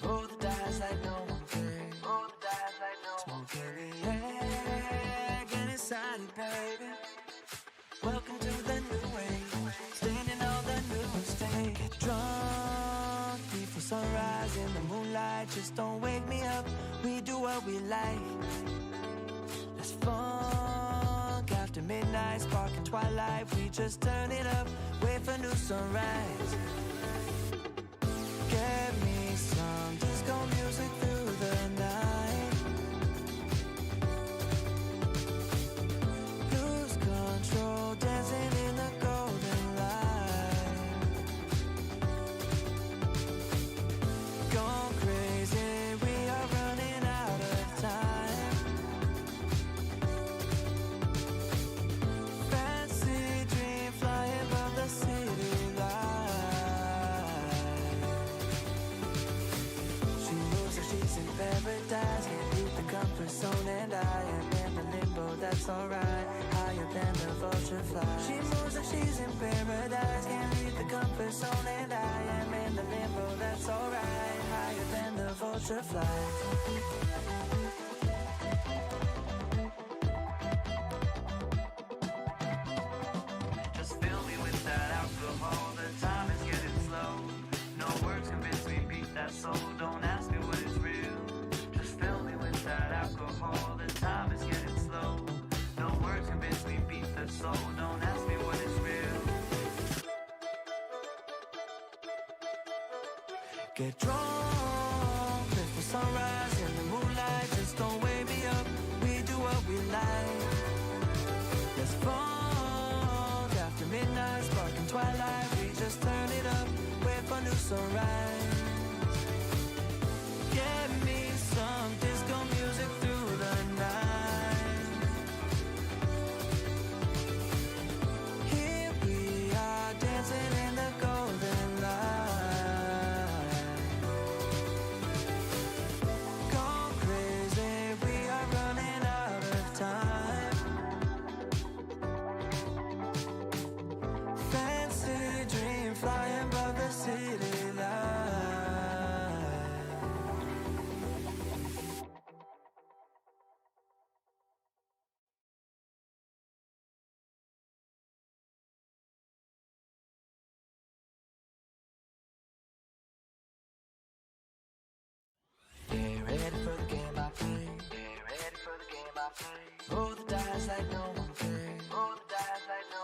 Roll the dice like no one cares. Smoke in the air, get excited, baby. Welcome to the new wave, standing on the new stage. Get drunk before sunrise in the moonlight. Just don't wake me up, we do what we like. Let's funk after midnight, sparking twilight. We just turn it up, wait for new sunrise. Get me some disco music through the night. Lose control, dancing in the golden light. Gone crazy, we are running out of time. Fancy dream, fly above the city light. She moves like she's in paradise, can't leave the comfort zone, and I am in the limbo, that's alright. Higher than the vulture fly. She moves like she's in paradise, can't leave the comfort zone, and I am in the limbo, that's alright. Higher than the vulture fly. Just fill me with that alcohol, the time is getting slow. No words convince me, beat that soul, don't ask me what is real. Just fill me with that alcohol, the time is getting slow. No words convince me, beat the soul, don't ask me what is real. Get drunk before sunrise in the moonlight. Just don't wake me up, we do what we like. Let's funk after midnight, sparking twilight. We just turn it up, wait for new sunrise. Get me some disco music through the night. Here we are dancing in the golden light. Gone crazy, we are running out of time. Fancy dream, flying above the city light. Get ready for the game I play. Roll the dice like no one cares.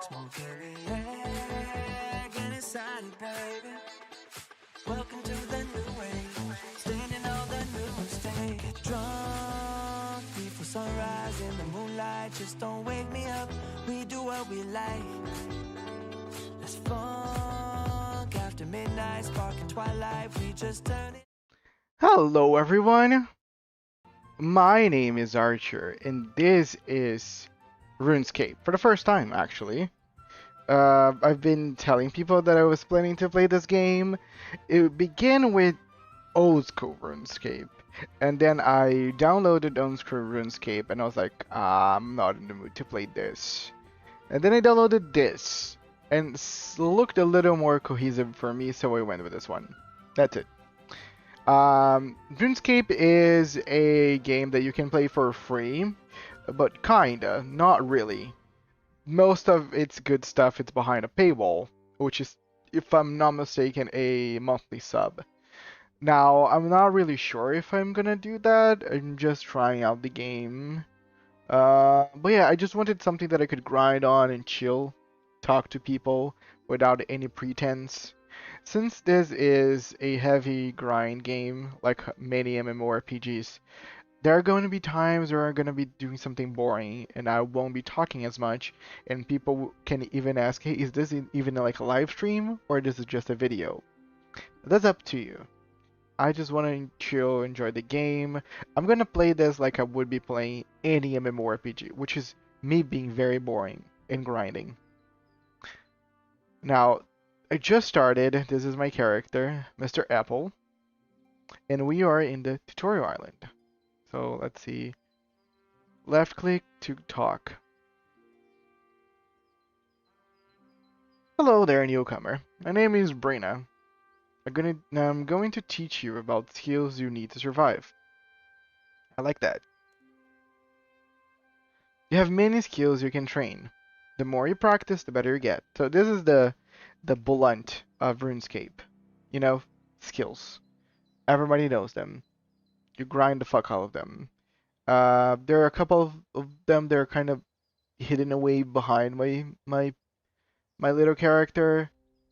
Smoke in the air, get excited, baby. Welcome to the new wave, standing on the new stage. Get drunk before sunrise in the moonlight. Just don't wake me up, we do what we like. Let's funk after midnight, sparking twilight. We just turn it. Hello everyone, my name is Archer and this is RuneScape for the first time actually. I've been telling people that I was planning to play this game. It began with old school RuneScape and then I downloaded old school RuneScape and I was like, I'm not in the mood to play this. And then I downloaded this and looked a little more cohesive for me, so I went with this one. That's it. RuneScape is a game that you can play for free, but kinda, not really. Most of its good stuff is behind a paywall, which is, if I'm not mistaken, a monthly sub. Now, I'm not really sure if I'm gonna do that. I'm just trying out the game. But yeah, I just wanted something that I could grind on and chill, talk to people without any pretense. Since this is a heavy grind game, like many MMORPGs, there are going to be times where I'm going to be doing something boring and I won't be talking as much, and people can even ask, hey, is this even like a live stream or is this just a video? That's up to you. I just want to chill, enjoy the game. I'm going to play this like I would be playing any MMORPG, which is me being very boring and grinding. Now, I just started. This is my character, Mr. Apple, and we are in the tutorial island. So let's see. Left click to talk. Hello there, newcomer. My name is Brina. I'm going to teach you about skills you need to survive. I like that. You have many skills you can train. The more you practice, the better you get. So this is the blunt of RuneScape. You know, skills. Everybody knows them. You grind the fuck out of them. There are a couple of them that are kind of hidden away behind my little character.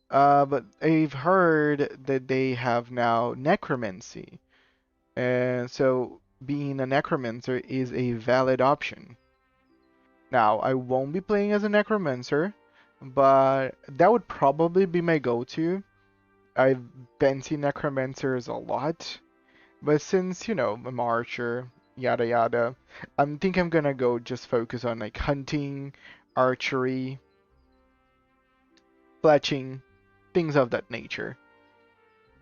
But I've heard that they have now necromancy, and so being a necromancer is a valid option. Now, I won't be playing as a necromancer, but that would probably be my go-to. I've been seeing necromancers a lot, but since, you know, I'm archer, yada yada, I think I'm gonna go just focus on like hunting, archery, fletching, things of that nature.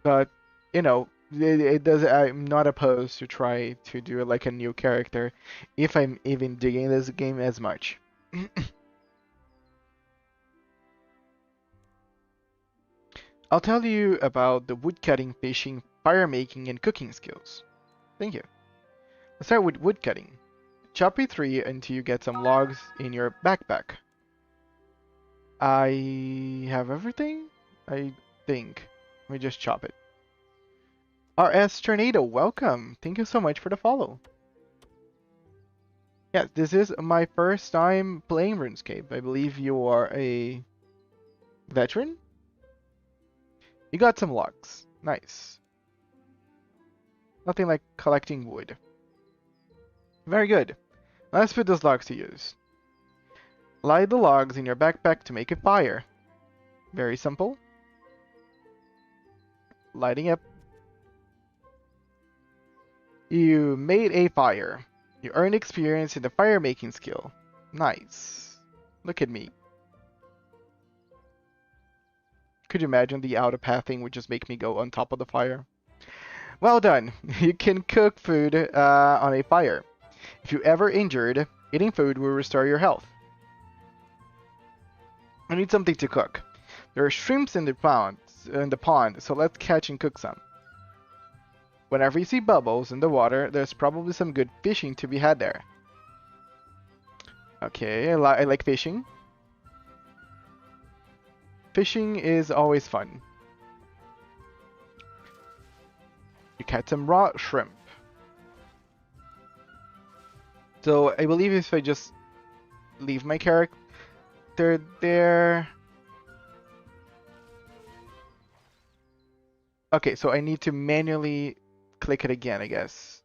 But, you know, it does. I'm not opposed to try to do like a new character if I'm even digging this game as much. I'll tell you about the woodcutting, fishing, fire making, and cooking skills. Thank you. Let's start with woodcutting. Chop a tree until you get some logs in your backpack. I have everything? I think. Let me just chop it. RS Tornado, welcome. Thank you so much for the follow. Yes, this is my first time playing RuneScape. I believe you are a veteran? You got some logs. Nice. Nothing like collecting wood. Very good. Let's put those logs to use. Light the logs in your backpack to make a fire. Very simple. Lighting up. You made a fire. You earned experience in the fire making skill. Nice. Look at me. Could you imagine the auto-pathing would just make me go on top of the fire? Well done. You can cook food on a fire. If you ever injured, eating food will restore your health. I need something to cook. There are shrimps in the pond, so let's catch and cook some. Whenever you see bubbles in the water, there's probably some good fishing to be had there. Okay, I like fishing. Fishing is always fun. You catch some raw shrimp. So I believe if I just leave my character there. Okay, so I need to manually click it again, I guess.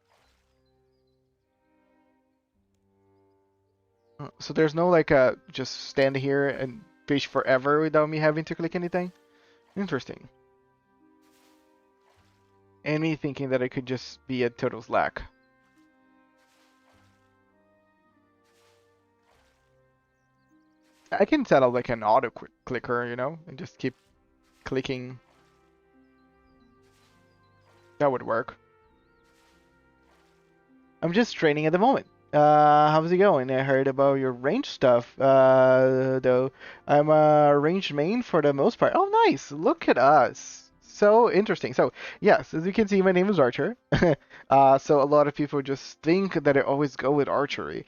So there's no like just stand here and fish forever without me having to click anything? Interesting. And me thinking that I could just be a total slack. I can set up like an auto clicker, you know, and just keep clicking. That would work. I'm just training at the moment. How's it going? I heard about your range stuff, though. I'm a ranged main for the most part. Oh, nice! Look at us. So interesting. So, yes, as you can see, my name is Archer. So a lot of people just think that I always go with archery.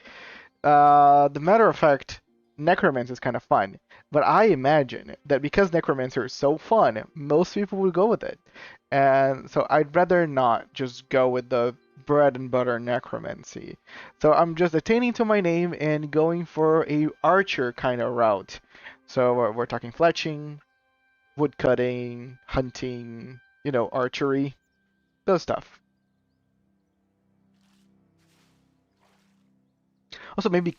The matter of fact, necromancer is kind of fun, but I imagine that because necromancer is so fun, most people would go with it. And so I'd rather not just go with the bread and butter necromancy. So I'm just attaining to my name and going for a archer kind of route. So we're talking fletching, woodcutting, hunting, you know, archery, those stuff. Also, maybe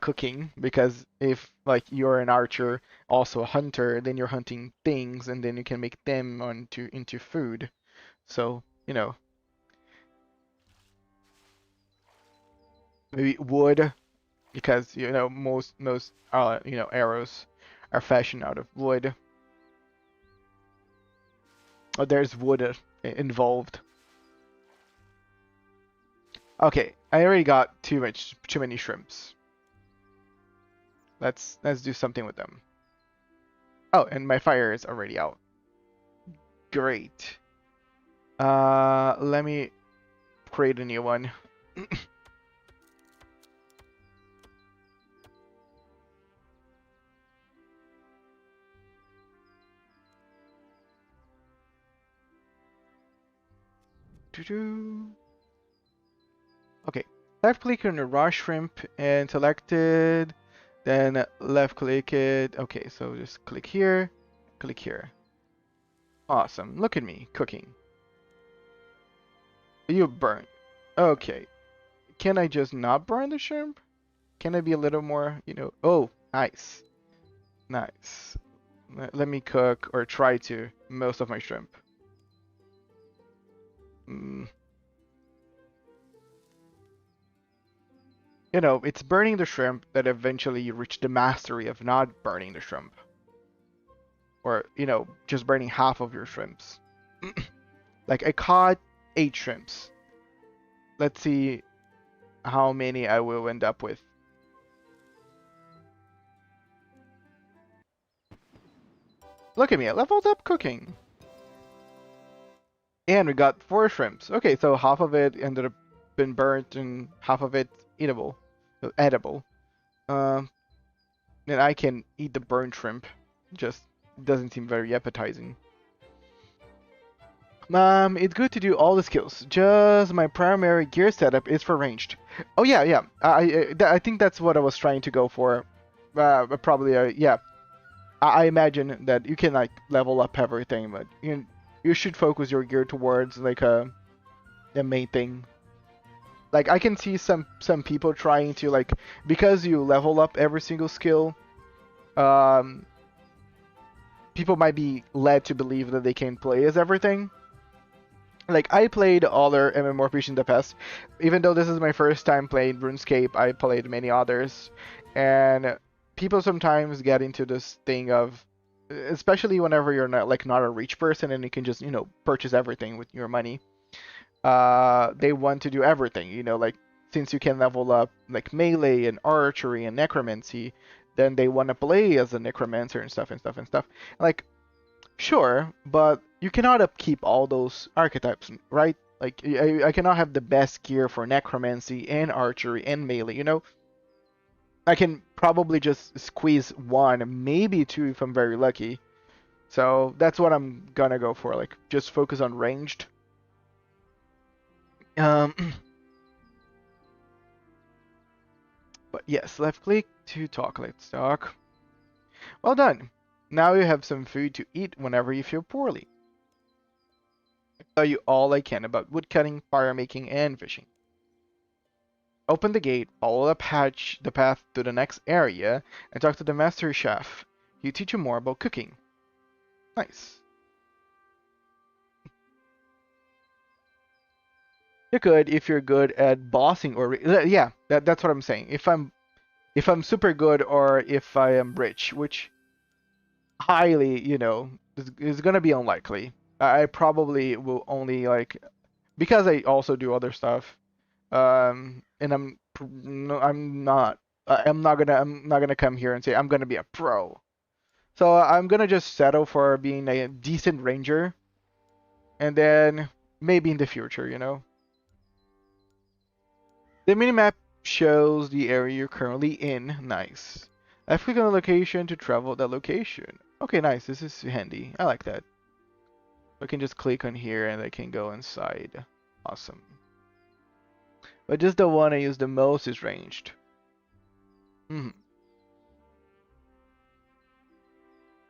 cooking, because if like you're an archer, also a hunter, then you're hunting things, and then you can make them into food. So, you know, maybe wood, because you know most you know arrows are fashioned out of wood. Oh, there's wood involved. Okay, I already got too many shrimps. Let's do something with them. Oh, and my fire is already out. great. Let me create a new one. Okay, left click on the raw shrimp and select it, then left click it. Okay, so just click here, click here. Awesome, look at me cooking. You burn. Okay, can I just not burn the shrimp? Can I be a little more, Oh, nice. Nice. Let me cook, or try to, most of my shrimp. Mm. It's burning the shrimp that eventually you reach the mastery of not burning the shrimp. Or, just burning half of your shrimps. Like, I caught 8 shrimps. Let's see how many I will end up with. Look at me, I leveled up cooking. And we got 4 shrimps. Okay, so half of it ended up been burnt and half of it edible. And I can eat the burnt shrimp. Just doesn't seem very appetizing. It's good to do all the skills. Just my primary gear setup is for ranged. Oh yeah, yeah. I think that's what I was trying to go for. Probably, yeah. I imagine that you can like level up everything, but you should focus your gear towards like the main thing. Like I can see some people trying to like, because you level up every single skill, people might be led to believe that they can play as everything. Like I played other mmorpg in the past, even though this is my first time playing RuneScape. I played many others, and people sometimes get into this thing of, especially whenever you're not a rich person and you can just purchase everything with your money. They want to do everything, like since you can level up like melee and archery and necromancy, then they want to play as a necromancer and stuff. Like, sure, but you cannot upkeep all those archetypes, right? Like, I cannot have the best gear for necromancy and archery and melee, I can probably just squeeze 1, maybe 2 if I'm very lucky. So that's what I'm gonna go for, like, just focus on ranged. But yes, left click to talk, let's talk. Well done. Now you have some food to eat whenever you feel poorly. I'll tell you all I can about woodcutting, fire making, and fishing. Open the gate, follow the path to the next area, and talk to the master chef. He'll teach you more about cooking. Nice. You could if you're good at bossing or yeah, that's what I'm saying. If I'm super good or if I am rich, which highly, is gonna be unlikely. I probably will only like, because I also do other stuff. And I'm not gonna come here and say I'm gonna be a pro. So I'm gonna just settle for being a decent ranger, and then maybe in the future, The minimap shows the area you're currently in. Nice. I click on the location to travel that location. Okay, nice. This is handy. I like that. I can just click on here and I can go inside. Awesome. But just the one I use the most is ranged.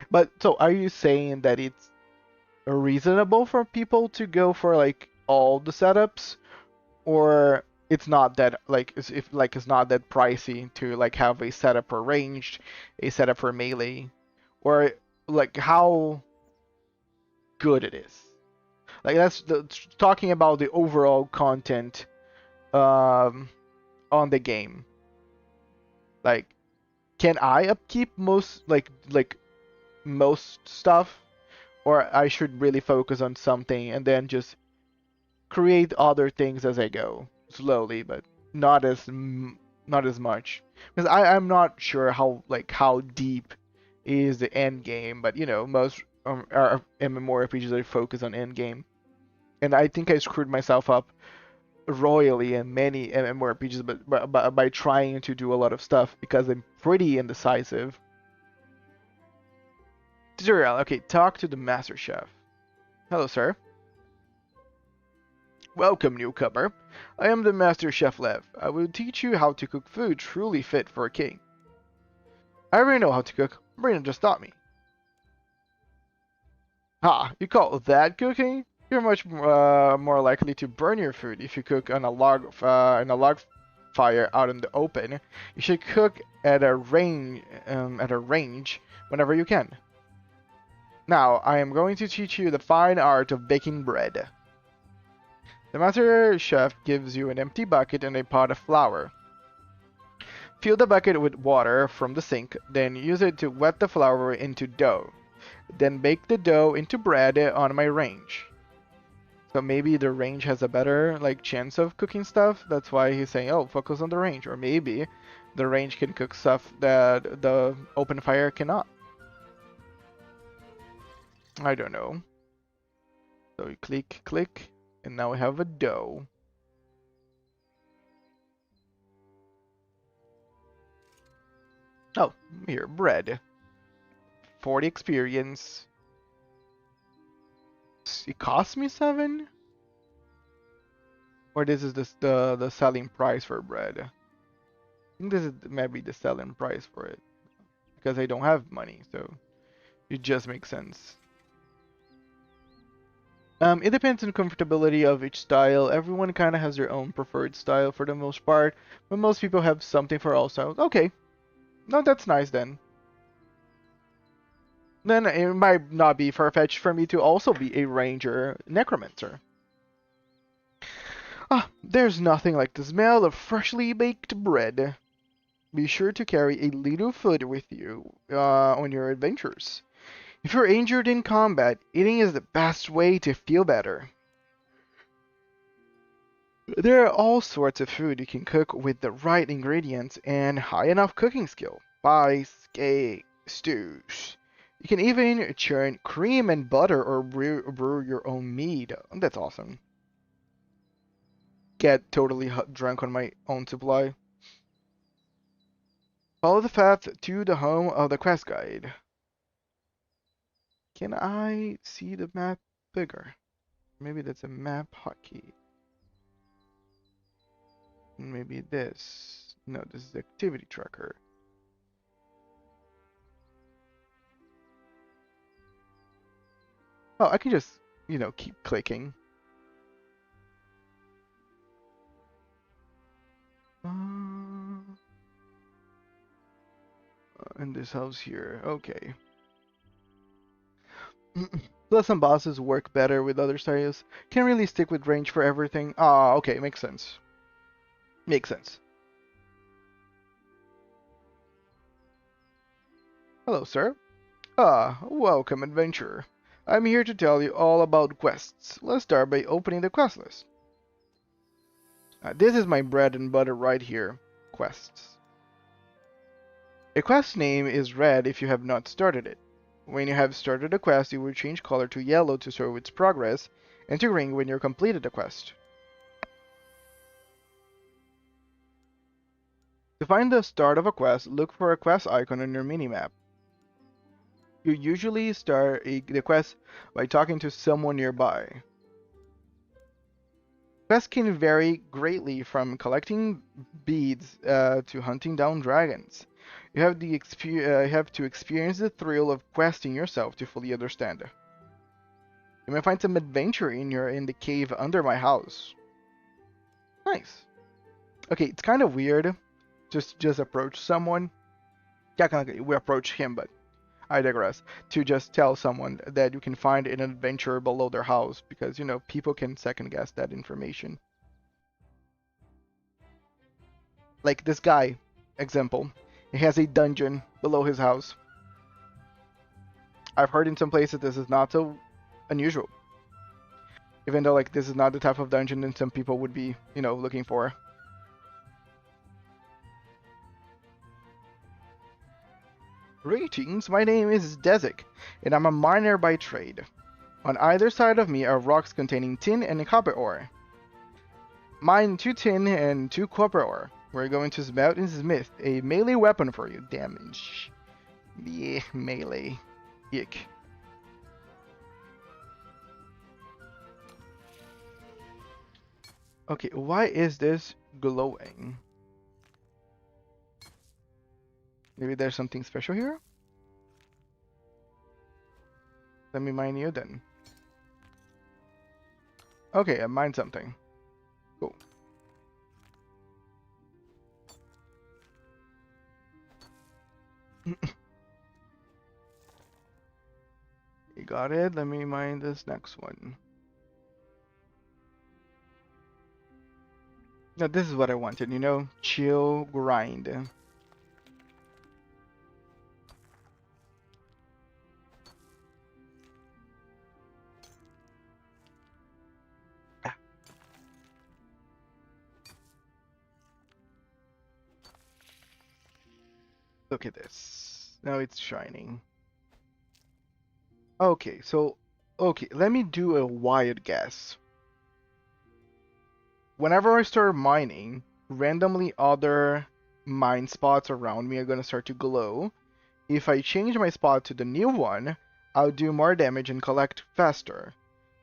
But so are you saying that it's reasonable for people to go for like all the setups, or it's not that like it's not that pricey to like have a setup for ranged, a setup for melee, or like how good it is? Like that's talking about the overall content on the game. Like, can I upkeep most most stuff, or I should really focus on something and then just create other things as I go, slowly, but not as much, because I'm not sure how deep is the end game, but most MMORPGs that focus on end game. And I think I screwed myself up royally in many MMORPGs, but by trying to do a lot of stuff because I'm pretty indecisive. Tutorial. Okay, talk to the Master Chef. Hello, sir. Welcome, newcomer. I am the Master Chef Lev. I will teach you how to cook food truly fit for a king. I already know how to cook. Brina just taught me. Ha! You call that cooking? You're much more likely to burn your food if you cook on a log in a log fire out in the open. You should cook at a range whenever you can. Now, I am going to teach you the fine art of baking bread. The master chef gives you an empty bucket and a pot of flour. Fill the bucket with water from the sink, then use it to wet the flour into dough. Then bake the dough into bread on my range. So maybe the range has a better chance of cooking stuff. That's why he's saying, oh, focus on the range. Or maybe the range can cook stuff that the open fire cannot. I don't know. So you click, and now we have a dough. Oh, here, bread. 40 experience. It cost me 7? Or this is the selling price for bread? I think this is maybe the selling price for it. Because I don't have money, so it just makes sense. It depends on comfortability of each style. Everyone kind of has their own preferred style for the most part, but most people have something for all styles. Okay, no, that's nice then. Then it might not be far-fetched for me to also be a ranger necromancer. Ah, there's nothing like the smell of freshly baked bread. Be sure to carry a little food with you on your adventures. If you're injured in combat, eating is the best way to feel better. There are all sorts of food you can cook with the right ingredients and high enough cooking skill. Pies, cake, stews. You can even churn cream and butter or brew your own mead. That's awesome. Get totally drunk on my own supply. Follow the path to the home of the quest guide. Can I see the map bigger? Maybe that's a map hotkey. Maybe this. No, this is the activity tracker. Oh, I can just, keep clicking. In this house here. Okay. Plus some bosses work better with other styles. Can't really stick with range for everything. Ah, okay, makes sense. Makes sense. Hello, sir. Ah, welcome, adventurer. I'm here to tell you all about quests. Let's start by opening the quest list. This is my bread and butter right here. Quests. A quest name is red if you have not started it. When you have started a quest, it will change color to yellow to show its progress, and to green when you've completed the quest. To find the start of a quest, look for a quest icon on your minimap. You usually start the quest by talking to someone nearby. Quests can vary greatly from collecting beads to hunting down dragons. You have to experience the thrill of questing yourself to fully understand. You may find some adventure in the cave under my house. Nice. Okay, it's kind of weird. Just approach someone. Yeah, kind of we approach him, but I digress. To just tell someone that you can find an adventure below their house, because people can second guess that information. Like this guy, example. He has a dungeon below his house. I've heard in some places this is not so unusual. Even though this is not the type of dungeon that some people would be, looking for. Greetings, my name is Desic, and I'm a miner by trade. On either side of me are rocks containing tin and copper ore. Mine 2 tin and 2 copper ore. We're going to smelt and smith a melee weapon for you. Damage. Yeah, melee. Yick. Okay, why is this glowing? Maybe there's something special here? Let me mine you then. Okay, I mined something. Cool. You got it. Let me mine this next one. Now this is what I wanted, you know? Chill, grind. Ah, look at this. Now it's shining. Okay, so... Okay, let me do a wild guess. Whenever I start mining, randomly other mine spots around me are gonna start to glow. If I change my spot to the new one, I'll do more damage and collect faster.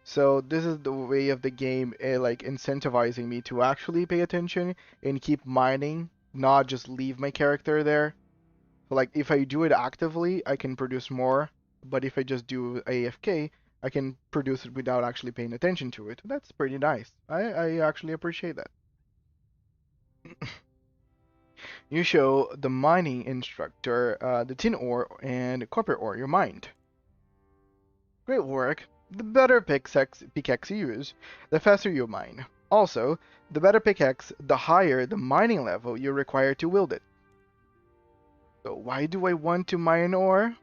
So this is the way of the game, like incentivizing me to actually pay attention and keep mining, not just leave my character there. So like if I do it actively, I can produce more, but if I just do AFK, I can produce it without actually paying attention to it. That's pretty nice. I actually appreciate that. You show the mining instructor the tin ore and copper ore you mined. Great work. The better pickaxe you use, the faster you mine. Also, the better pickaxe, the higher the mining level you require to wield it. So why do I want to mine ore?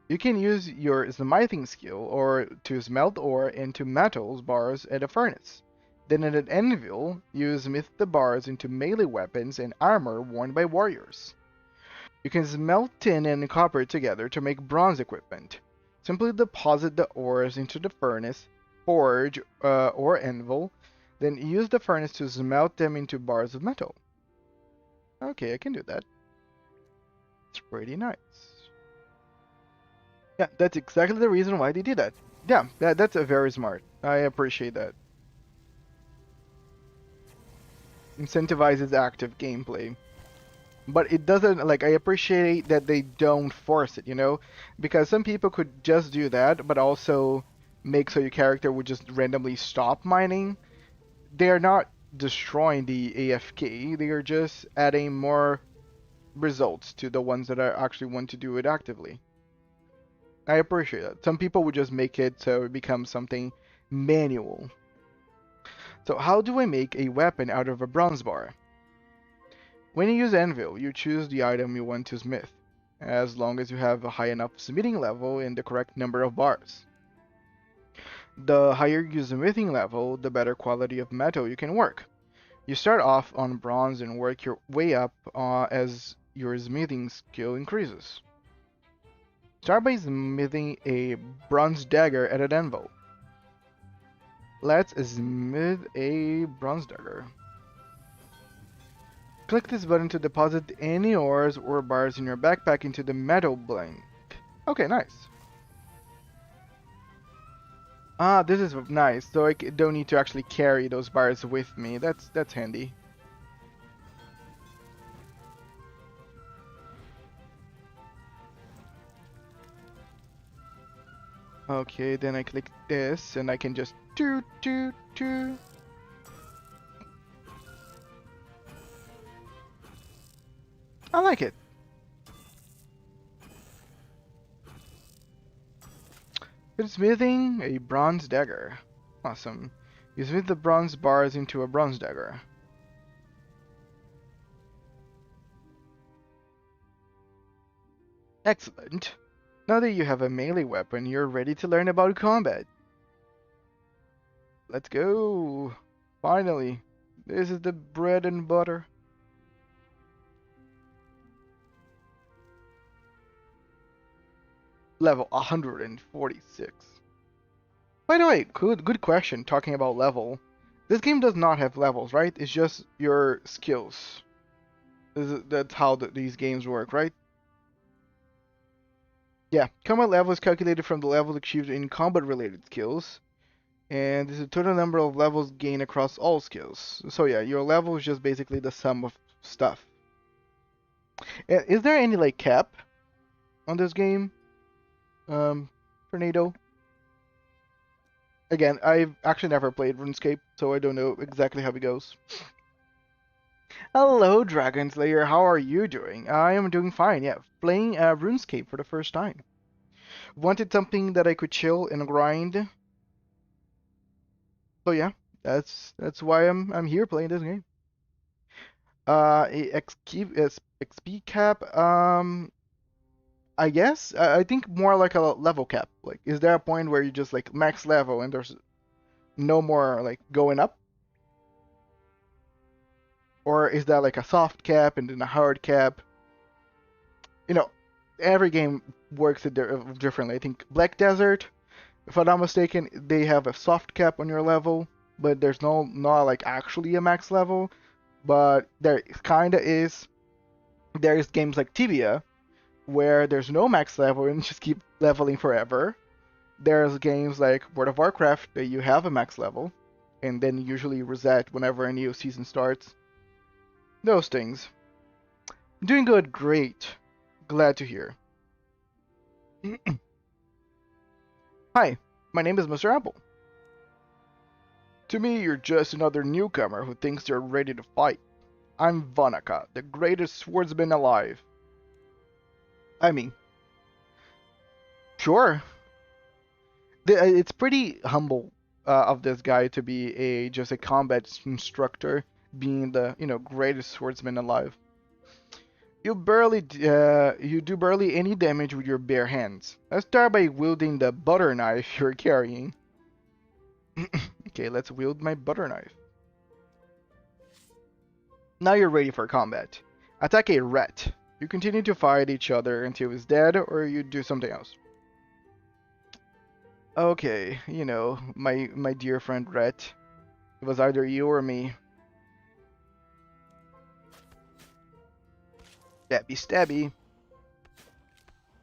You can use your smithing skill or to smelt ore into metals bars at a furnace. Then at an anvil, you smith the bars into melee weapons and armor worn by warriors. You can smelt tin and copper together to make bronze equipment. Simply deposit the ores into the furnace, forge, or anvil, then use the furnace to smelt them into bars of metal. Okay, I can do that. It's pretty nice. Yeah, that's exactly the reason why they did that. Yeah, that's a very smart. I appreciate that. Incentivizes active gameplay. But it doesn't, like, I appreciate that they don't force it, you know? Because some people could just do that, but also make so your character would just randomly stop mining. They are not destroying the AFK, they are just adding more results to the ones that are actually want to do it actively. I appreciate that. Some people would just make it so it becomes something manual. So how do I make a weapon out of a bronze bar? When you use anvil, you choose the item you want to smith, as long as you have a high enough smithing level and the correct number of bars. The higher your smithing level, the better quality of metal you can work. You start off on bronze and work your way up as your smithing skill increases. Start by smithing a bronze dagger at an anvil. Let's smith a bronze dagger. Click this button to deposit any ores or bars in your backpack into the metal blank. Okay, nice. Ah, this is nice, so I don't need to actually carry those bars with me. That's handy. Okay, then I click this and I can just do. I like it. It's smithing a bronze dagger. Awesome. You smith the bronze bars into a bronze dagger. Excellent. Now that you have a melee weapon, you're ready to learn about combat. Let's go. Finally. This is the bread and butter. Level 146. By the way, good question talking about level. This game does not have levels, right? It's just your skills. That's how these games work, right? Yeah, combat level is calculated from the levels achieved in combat-related skills, and this is the total number of levels gained across all skills. So yeah, your level is just basically the sum of stuff. Is there any like cap on this game, Tornado? Again, I've actually never played RuneScape, so I don't know exactly how it goes. Hello, Dragon Slayer. How are you doing? I am doing fine. Yeah, playing RuneScape for the first time. Wanted something that I could chill and grind. So yeah, that's why I'm here playing this game. XP cap. I guess I think more like a level cap. Like, is there a point where you just like max level and there's no more like going up? Or is that like a soft cap and then a hard cap? You know, every game works differently. I think Black Desert, if I'm not mistaken, they have a soft cap on your level, but there's not like actually a max level. But there kinda is. There's games like Tibia where there's no max level and you just keep leveling forever. There's games like World of Warcraft that you have a max level and then usually reset whenever a new season starts. Those things. Doing good, great. Glad to hear. Hi, my name is Mr. Apple. To me, you're just another newcomer who thinks they're ready to fight. I'm Vanaka, the greatest swordsman alive. I mean, sure. It's pretty humble of this guy to be just a combat instructor, being the greatest swordsman alive. You do barely any damage with your bare hands. Let's start by wielding the butter knife you're carrying. Okay, let's wield my butter knife. Now you're ready for combat. Attack a rat. You continue to fight each other until it's dead, or you do something else. Okay, my dear friend Ret. It was either you or me. Stabby stabby.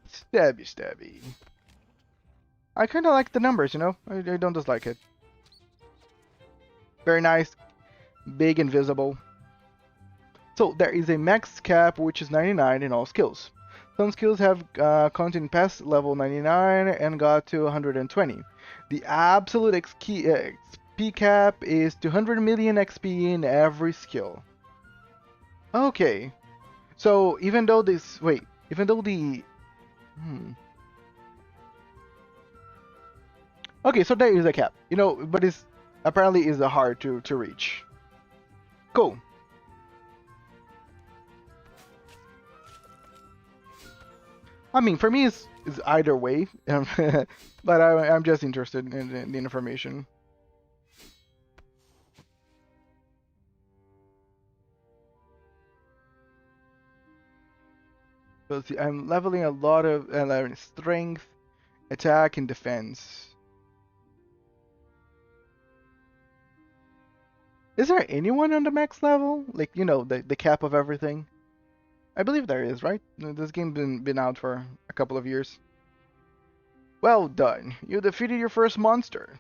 Stabby stabby. I kinda like the numbers, I don't dislike it. Very nice. Big and visible. So there is a max cap which is 99 in all skills. Some skills have content past level 99 and got to 120. The absolute XP cap is 200 million XP in every skill. Okay. So even though this... Wait. Even though the... Okay, so there is a cap. But it's apparently is hard to reach. Cool. I mean, for me, it's either way, but I'm just interested in the information. So let's see, I'm leveling a lot of strength, attack, and defense. Is there anyone on the max level? Like, the cap of everything? I believe there is, right? This game's been out for a couple of years. Well done. You defeated your first monster.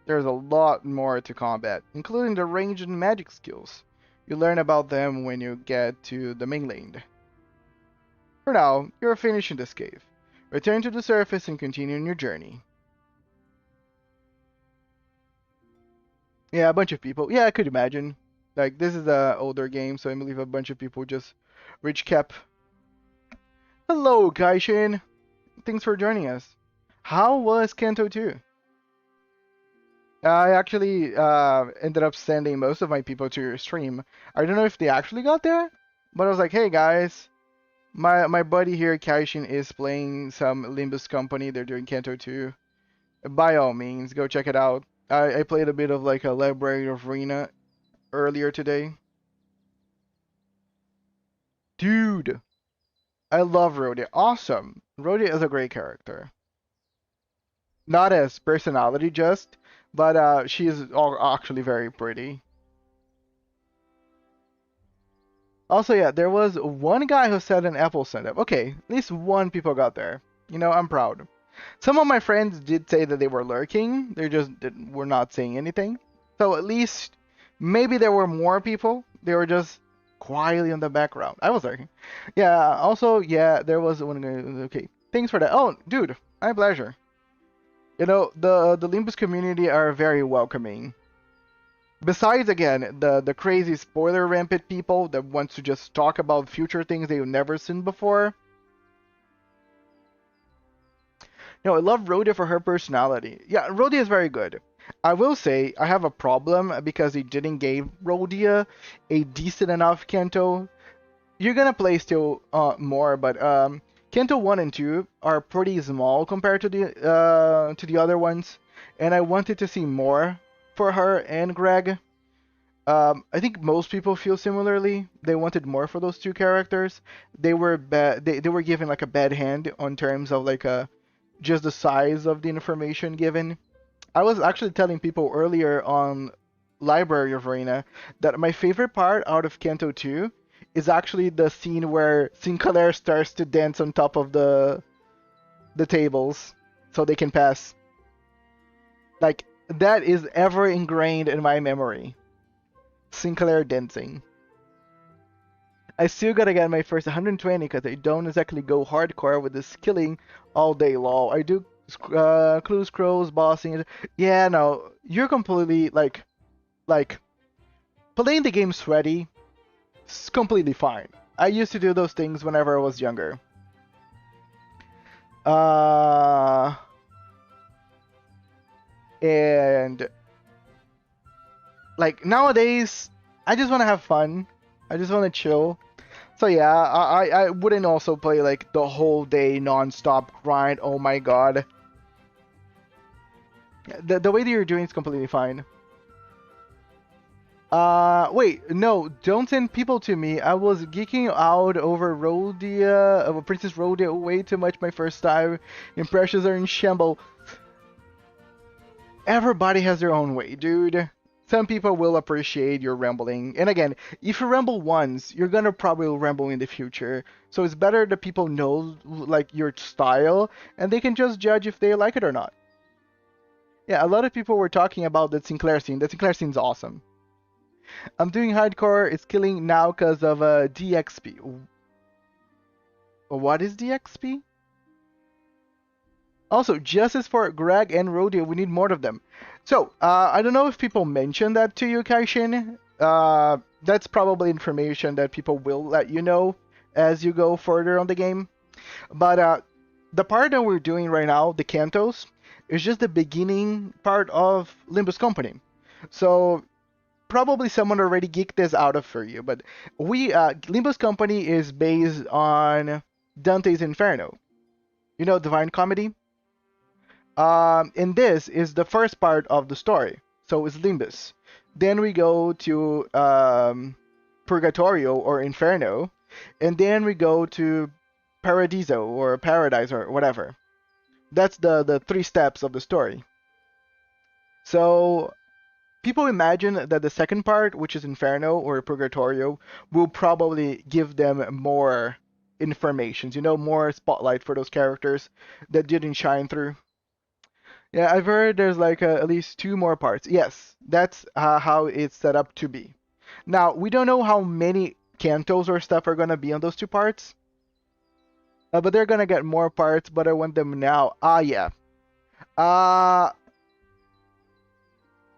There's a lot more to combat, including the range and magic skills. You learn about them when you get to the mainland. For now, you're finishing this cave. Return to the surface and continue on your journey. Yeah, a bunch of people. Yeah, I could imagine. Like, this is an older game, so I believe a bunch of people just reach cap. Hello, Kaishin! Thanks for joining us. How was Kanto 2? I actually ended up sending most of my people to your stream. I don't know if they actually got there, but I was like, hey guys, my buddy here, Kaishin, is playing some Limbus Company. They're doing Kanto 2. By all means, go check it out. I played a bit of like a Library of Arena earlier today. Dude, I love Rhodia. Awesome. Rhodia is a great character. Not as personality just, but she is actually very pretty. Also, yeah, there was one guy who said an apple sent up. Okay, at least one people got there. You know, I'm proud. Some of my friends did say that they were lurking. They just were not saying anything. So at least maybe there were more people. They were just quietly in the background. I was lurking. Yeah. Also, yeah, there was one guy. Okay. Thanks for that. Oh, dude, my pleasure. You know, the Limbus community are very welcoming. Besides, again, the crazy spoiler rampant people that wants to just talk about future things they've never seen before. No, I love Rhodia for her personality. Yeah, Rhodia is very good. I will say I have a problem because they didn't give Rhodia a decent enough Kanto. You're gonna play still more, but Kanto 1 and 2 are pretty small compared to the other ones, and I wanted to see more for her and Greg. I think most people feel similarly. They wanted more for those two characters. They were they were given like a bad hand on terms of like just the size of the information given. I was actually telling people earlier on Library of Arena that my favorite part out of Kanto 2 is actually the scene where Sinclair starts to dance on top of the tables so they can pass. Like that is ever ingrained in my memory. Sinclair dancing. I still gotta get my first 120 because I don't exactly go hardcore with this killing all day long. I do clues, crows, bossing. Yeah, no, you're completely like playing the game sweaty. It's completely fine. I used to do those things whenever I was younger. And like nowadays, I just want to have fun. I just want to chill. So yeah, I wouldn't also play like the whole day non-stop grind. Oh my god. The way that you're doing is completely fine. Wait, no, don't send people to me. I was geeking out over Rhodia, over Princess Rhodia way too much my first time. Impressions are in shambles. Everybody has their own way, dude. Some people will appreciate your rambling. And again, if you ramble once, you're gonna probably ramble in the future. So it's better that people know like your style and they can just judge if they like it or not. Yeah, a lot of people were talking about the Sinclair scene. The Sinclair scene's awesome. I'm doing hardcore, it's killing now because of DXP. What is DXP? Also, justice for Greg and Rhodia, we need more of them. So, I don't know if people mentioned that to you, Kaishin. That's probably information that people will let you know as you go further on the game. But the part that we're doing right now, the Cantos, is just the beginning part of Limbus Company. So, probably someone already geeked this out of for you, but Limbus Company is based on Dante's Inferno. You know, Divine Comedy? And this is the first part of the story. So it's Limbus. Then we go to Purgatorio or Inferno, and then we go to Paradiso or Paradise or whatever. That's the three steps of the story. So people imagine that the second part, which is Inferno or Purgatorio, will probably give them more informations, you know, more spotlight for those characters that didn't shine through. Yeah, I've heard there's like at least two more parts. Yes, that's how it's set up to be. Now, we don't know how many cantos or stuff are gonna be on those two parts, but they're gonna get more parts, but I want them now. Yeah. Uh,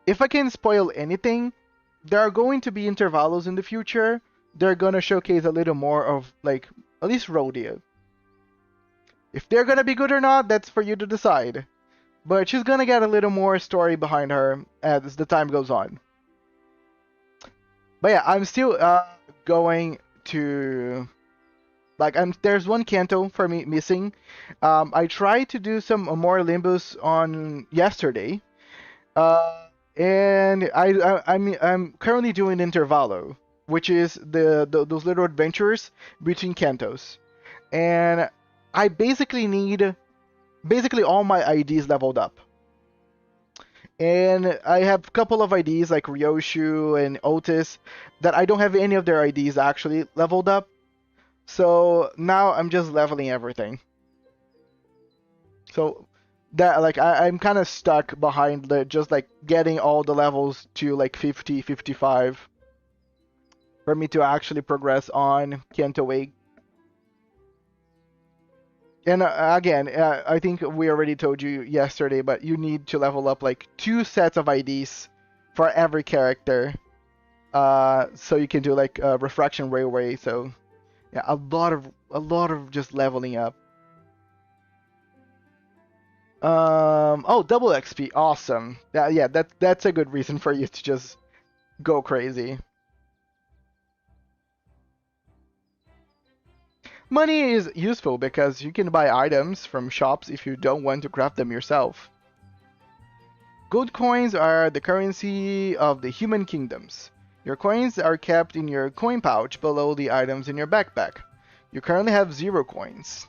if I can spoil anything, there are going to be intervalos in the future. They're gonna showcase a little more of like at least Rhodia. If they're gonna be good or not, that's for you to decide. But she's gonna get a little more story behind her as the time goes on. But yeah, I'm still going to like there's one canto for me missing. I tried to do some more Limbus on yesterday, and I'm currently doing Intervalo, which is those little adventures between cantos. and I basically need all my IDs leveled up. And I have a couple of IDs like Ryoshu and Otis that I don't have any of their IDs actually leveled up. So now I'm just leveling everything. So that like I'm kind of stuck behind the just like getting all the levels to like 50, 55 for me to actually progress on Kento Wake. And again, I think we already told you yesterday, but you need to level up like 2 sets of IDs for every character, so you can do like Refraction Railway. So yeah, a lot of just leveling up. Oh, double XP, awesome. Yeah, that's a good reason for you to just go crazy. Money is useful because you can buy items from shops if you don't want to craft them yourself. Gold coins are the currency of the human kingdoms. Your coins are kept in your coin pouch below the items in your backpack. You currently have 0 coins.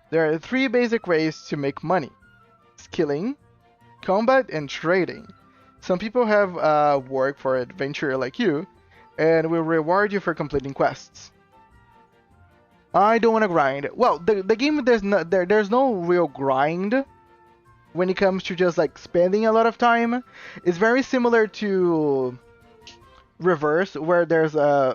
There are 3 basic ways to make money: skilling, combat, and trading. Some people have work for an adventurer like you, and will reward you for completing quests. I don't want to grind. Well, the game there's no real grind when it comes to just like spending a lot of time. It's very similar to Reverse, where there's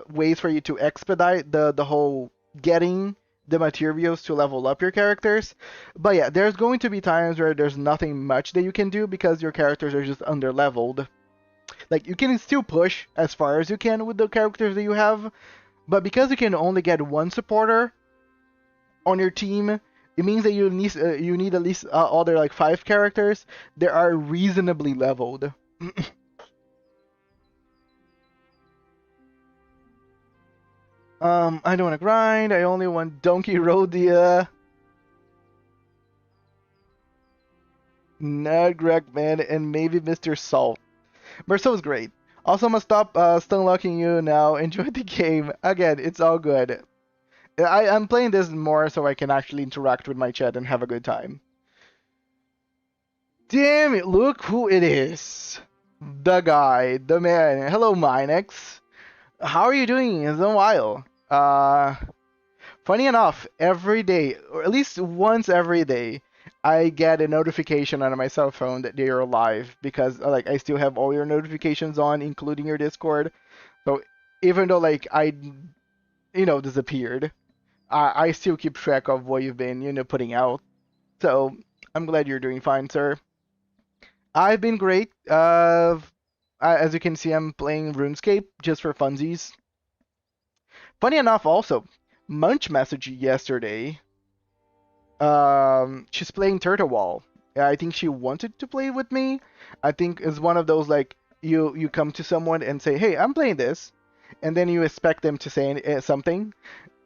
ways for you to expedite the whole getting the materials to level up your characters. But yeah, there's going to be times where there's nothing much that you can do because your characters are just under leveled. Like you can still push as far as you can with the characters that you have, but because you can only get 1 supporter on your team, it means that you need at least other like 5 characters that are reasonably leveled. I don't want to grind. I only want Donkey Rodia. Ned Gregman and maybe Mr. Salt. Merceau's great. Also, must stop stun locking you now. Enjoy the game. Again, it's all good. I'm playing this more so I can actually interact with my chat and have a good time. Damn it, look who it is. The guy, the man. Hello, Minex. How are you doing? It's been a while. Funny enough, every day, or at least once every day, I get a notification on my cell phone that you're live because like I still have all your notifications on, including your Discord. So even though like I, disappeared, I still keep track of what you've been, putting out. So I'm glad you're doing fine, sir. I've been great. As you can see, I'm playing RuneScape just for funsies. Funny enough, also, Munch messaged you yesterday. She's playing Turtle Wall. I think she wanted to play with me. I think it's one of those like you come to someone and say, "Hey, I'm playing this," and then you expect them to say something.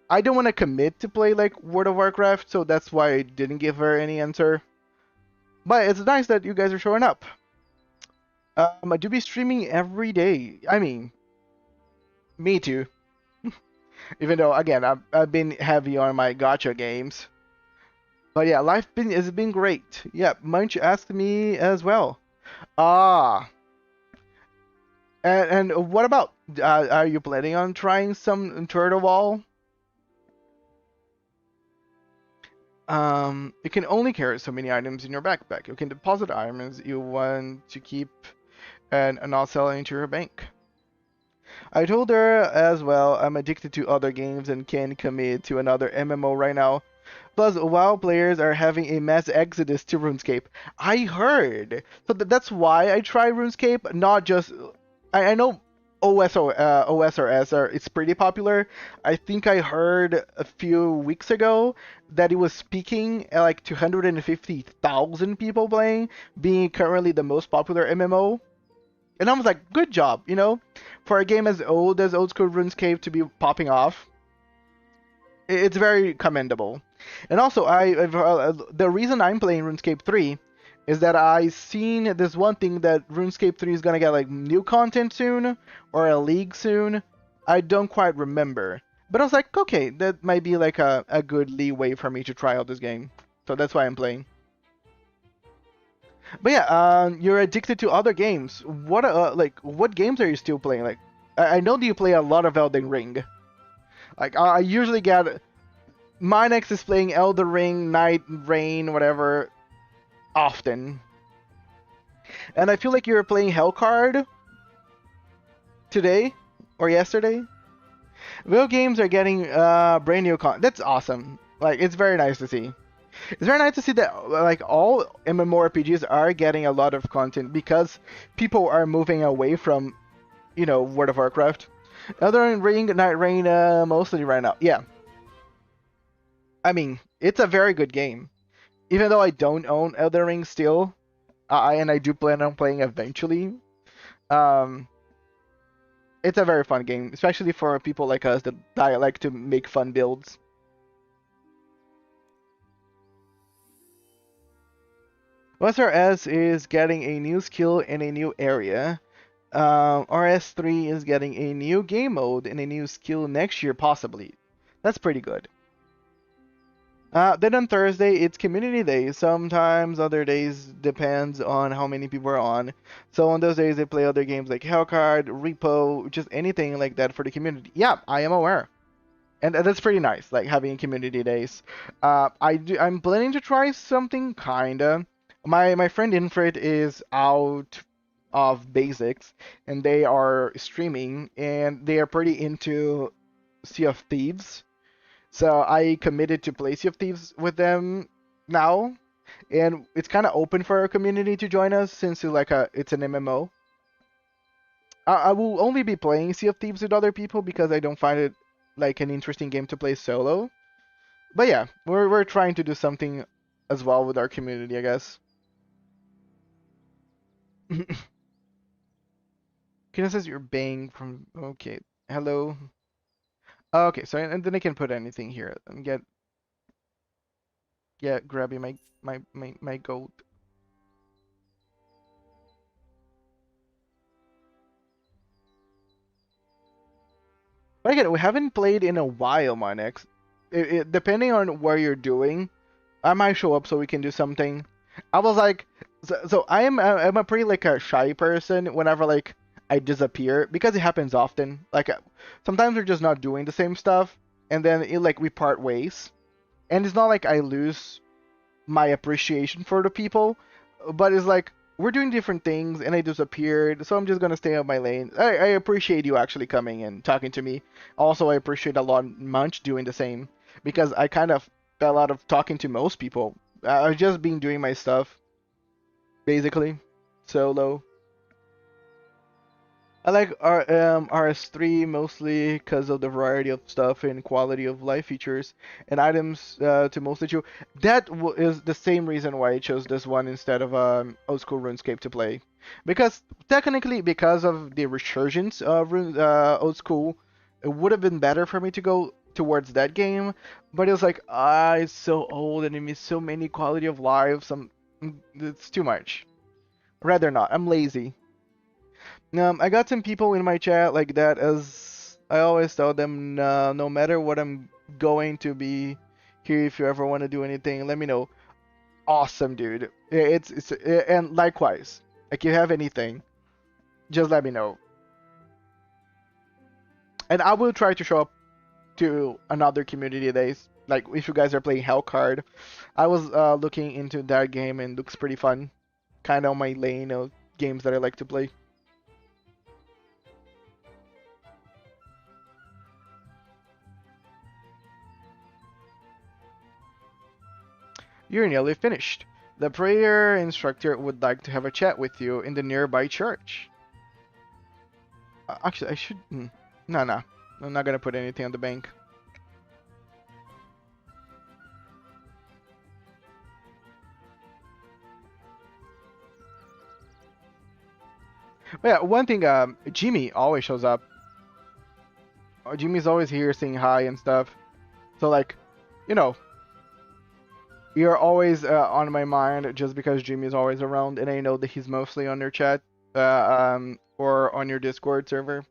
I don't want to commit to play like World of Warcraft, so that's why I didn't give her any answer. But it's nice that you guys are showing up. I do be streaming every day. I mean, me too. Even though, again, I've been heavy on my gacha games. But yeah, life has been great. Yeah, Munch asked me as well. Ah. And what about, are you planning on trying some Turtle Wall? You can only carry so many items in your backpack. You can deposit items you want to keep and not sell into your bank. I told her as well I'm addicted to other games and can't commit to another MMO right now. Plus, WoW players are having a mass exodus to RuneScape. I heard! So that's why I try RuneScape, not just... I know OSRS it's pretty popular. I think I heard a few weeks ago that it was peaking at like 250,000 people playing, being currently the most popular MMO. And I was like, good job, for a game as old as old school RuneScape to be popping off. It's very commendable. And also, the reason I'm playing RuneScape 3 is that I seen this one thing that RuneScape 3 is gonna get like new content soon or a league soon. I don't quite remember, But I was like, okay, that might be like a good leeway for me to try out this game. So that's why I'm playing. But yeah, you're addicted to other games. What games are you still playing? Like, I know that you play a lot of Elden Ring. Like, I usually get my next is playing Elden Ring, Night Rain, whatever, often. And I feel like you were playing Hellcard today or yesterday. Video games are getting brand new content. That's awesome. Like, it's very nice to see. It's very nice to see that like all MMORPGs are getting a lot of content because people are moving away from, World of Warcraft. Elden Ring, Night Rain, mostly right now. Yeah, I mean it's a very good game. Even though I don't own Elden Ring still, I do plan on playing eventually. Um, it's a very fun game, especially for people like us that like to make fun builds. SRS is getting a new skill in a new area. RS3 is getting a new game mode and a new skill next year, possibly. That's pretty good. Then on Thursday, it's Community Day. Sometimes other days depends on how many people are on. So on those days, they play other games like Hellcard, Repo, just anything like that for the community. Yeah, I am aware. And that's pretty nice, like having community days. I'm planning to try something kinda. My friend Infrit is out of basics, and they are streaming, and they are pretty into Sea of Thieves. So I committed to play Sea of Thieves with them now, and it's kind of open for our community to join us since it's an MMO. I will only be playing Sea of Thieves with other people because I don't find it like an interesting game to play solo. But yeah, we're trying to do something as well with our community, I guess. Kina says you're bang from okay. Hello. Okay, so and then I can put anything here and get grabbing my gold. But again, we haven't played in a while, my next. Depending on where you're doing, I might show up so we can do something. I was like, so I'm a pretty like a shy person whenever like I disappear because it happens often. Like sometimes we're just not doing the same stuff, and then like we part ways. And it's not like I lose my appreciation for the people, but it's like we're doing different things and I disappeared, so I'm just gonna stay on my lane. I appreciate you actually coming and talking to me. Also, I appreciate a lot Munch doing the same because I kind of fell out of talking to most people. I've just been doing my stuff basically solo. I like RS3 mostly because of the variety of stuff and quality of life features and items to mostly choose. That is the same reason why I chose this one instead of old school RuneScape to play. Because technically, because of the resurgence of old school, it would have been better for me to go towards that game. But it was like, it's so old and it miss so many quality of life. It's too much. Rather not. I'm lazy. I got some people in my chat like that, as I always tell them, no matter what I'm going to be here, if you ever want to do anything, let me know. Awesome, dude. And likewise, like you have anything, just let me know. And I will try to show up to another community days. Like if you guys are playing Hellcard, I was looking into that game and looks pretty fun. Kind of on my lane of games that I like to play. You're nearly finished. The prayer instructor would like to have a chat with you in the nearby church. Actually, I should... No. I'm not gonna put anything on the bank. But yeah, one thing, Jimmy always shows up. Jimmy's always here saying hi and stuff. So like, you know, you're always on my mind just because Jimmy's always around, and I know that he's mostly on your chat, or on your Discord server.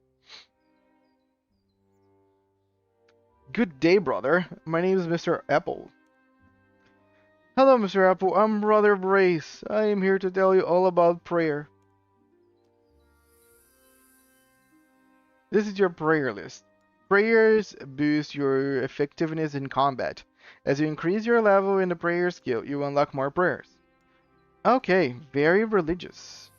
Good day, brother. My name is Mr. Apple. Hello, Mr. Apple. I'm Brother Brace. I am here to tell you all about prayer. This is your prayer list. Prayers boost your effectiveness in combat. As you increase your level in the prayer skill, you unlock more prayers. Okay, very religious.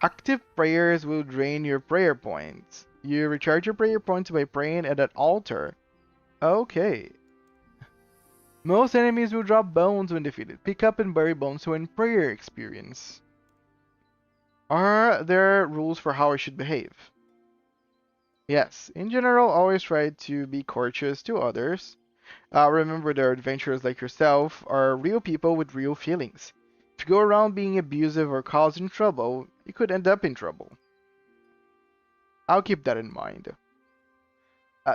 Active prayers will drain your prayer points. You recharge your prayer points by praying at an altar. Okay. Most enemies will drop bones when defeated. Pick up and bury bones to win prayer experience. Are there rules for how I should behave? Yes, in general, always try to be courteous to others. Remember that adventurers like yourself are real people with real feelings. If you go around being abusive or causing trouble, you could end up in trouble. I'll keep that in mind.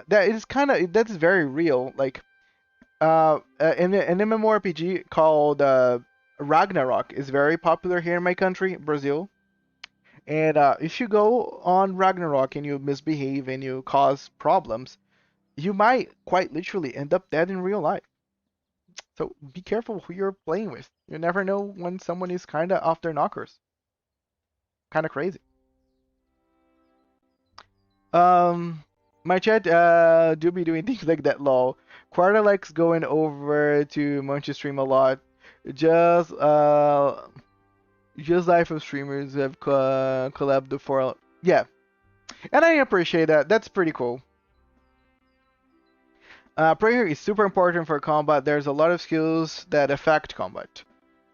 That is that's very real. Like, an mmorpg called Ragnarok is very popular here in my country, Brazil. And if you go on Ragnarok and you misbehave and you cause problems, you might quite literally end up dead in real life. So be careful who you're playing with. You never know when someone is kind of off their knockers. Kind of crazy. My chat do be doing things like that, lol. Quarter likes going over to Munch's stream a lot. Just just life of streamers have collabed before. Yeah, and I appreciate that. That's pretty cool. Prayer is super important for combat. There's a lot of skills that affect combat.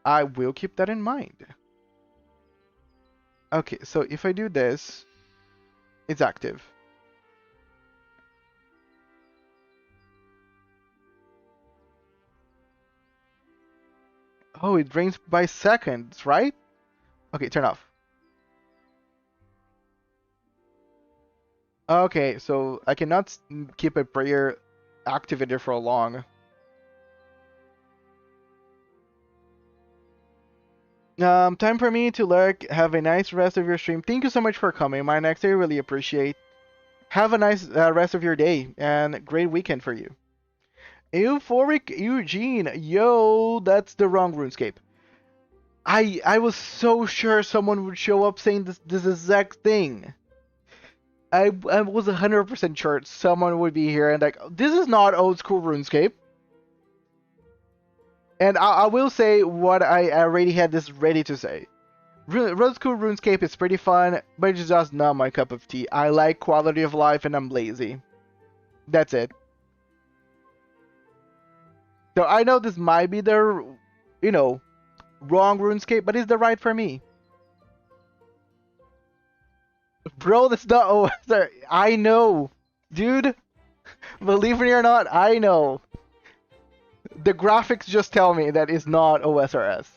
I will keep that in mind. Okay, so if I do this, it's active. Oh, it drains by seconds, right? Okay, turn off. Okay, so I cannot keep a prayer activated for long. Time for me to lurk. Have a nice rest of your stream. Thank you so much for coming, my next. I really appreciate. Have a nice rest of your day and great weekend for you. Euphoric Eugene, yo, that's the wrong RuneScape. I was so sure someone would show up saying this exact thing. I was 100% sure someone would be here and like, this is not old school RuneScape. And I will say what I already had this ready to say. Old school RuneScape is pretty fun, but it's just not my cup of tea. I like quality of life and I'm lazy. That's it. So I know this might be the, wrong RuneScape, but it's the right for me. Bro, that's not OSR. I know. Dude, believe it or not, I know. The graphics just tell me that it's not OSRS.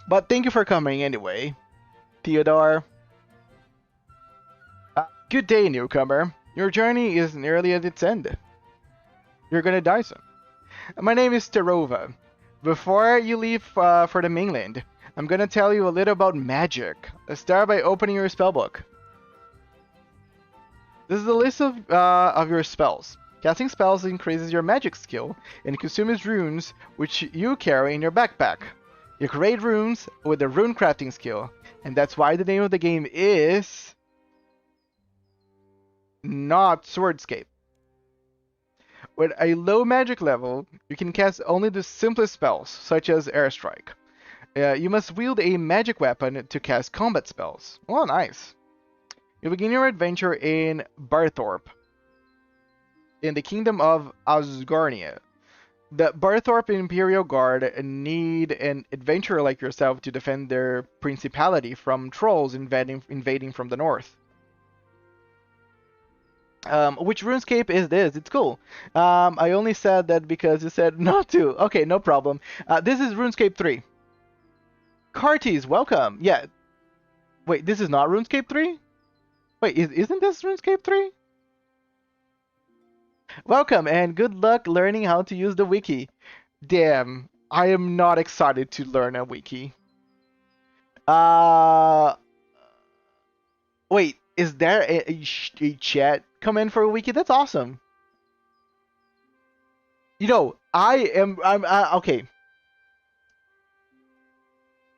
But thank you for coming anyway, Theodore. Good day, newcomer. Your journey is nearly at its end. You're gonna die soon. My name is Terova. Before you leave for the mainland, I'm gonna tell you a little about magic. Let's start by opening your spellbook. This is a list of your spells. Casting spells increases your magic skill and consumes runes, which you carry in your backpack. You create runes with a rune crafting skill, and that's why the name of the game is not Swordscape. With a low magic level, you can cast only the simplest spells, such as Airstrike. You must wield a magic weapon to cast combat spells. Oh, nice. You begin your adventure in Barthorpe, in the kingdom of Asgarnia. The Barthorpe Imperial Guard need an adventurer like yourself to defend their principality from trolls invading from the north. Which RuneScape is this? It's cool. I only said that because you said not to. Okay, no problem. This is RuneScape 3. Cartes, welcome. Yeah. Wait, this is not RuneScape 3? Wait, isn't this RuneScape 3? Welcome and good luck learning how to use the wiki. Damn, I am not excited to learn a wiki. Uh, Wait, Is there a chat command for a wiki? That's awesome. You know, I'm okay.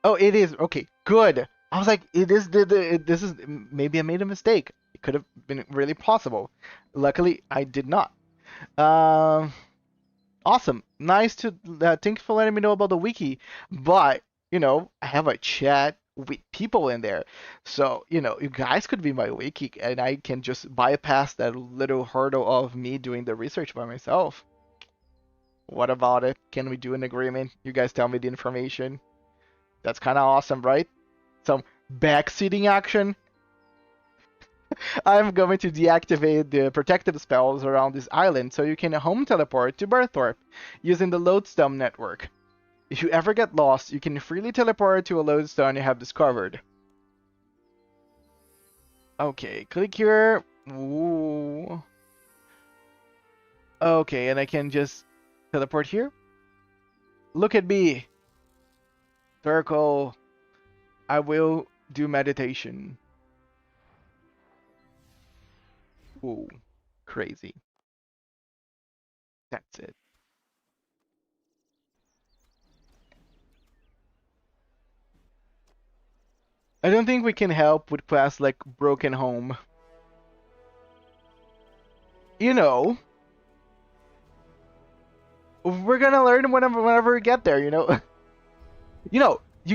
Oh, it is okay. Good. I was like, it is this is maybe I made a mistake. It could have been really possible. Luckily, I did not. Um, awesome. Nice to thank you for letting me know about the wiki. But I have a chat with people in there, so you guys could be my wiki, and I can just bypass that little hurdle of me doing the research by myself. What about it? Can we do an agreement? You guys tell me the information. That's kind of awesome, right? Some backseating action. I'm going to deactivate the protective spells around this island so you can home teleport to Berthorpe using the lodestone network. If you ever get lost, you can freely teleport to a lodestone you have discovered. Okay, click here. Ooh. Okay, and I can just teleport here. Look at me. Circle. I will do meditation. Ooh, crazy. That's it. I don't think we can help with quests like Broken Home. You know, we're gonna learn whenever we get there. You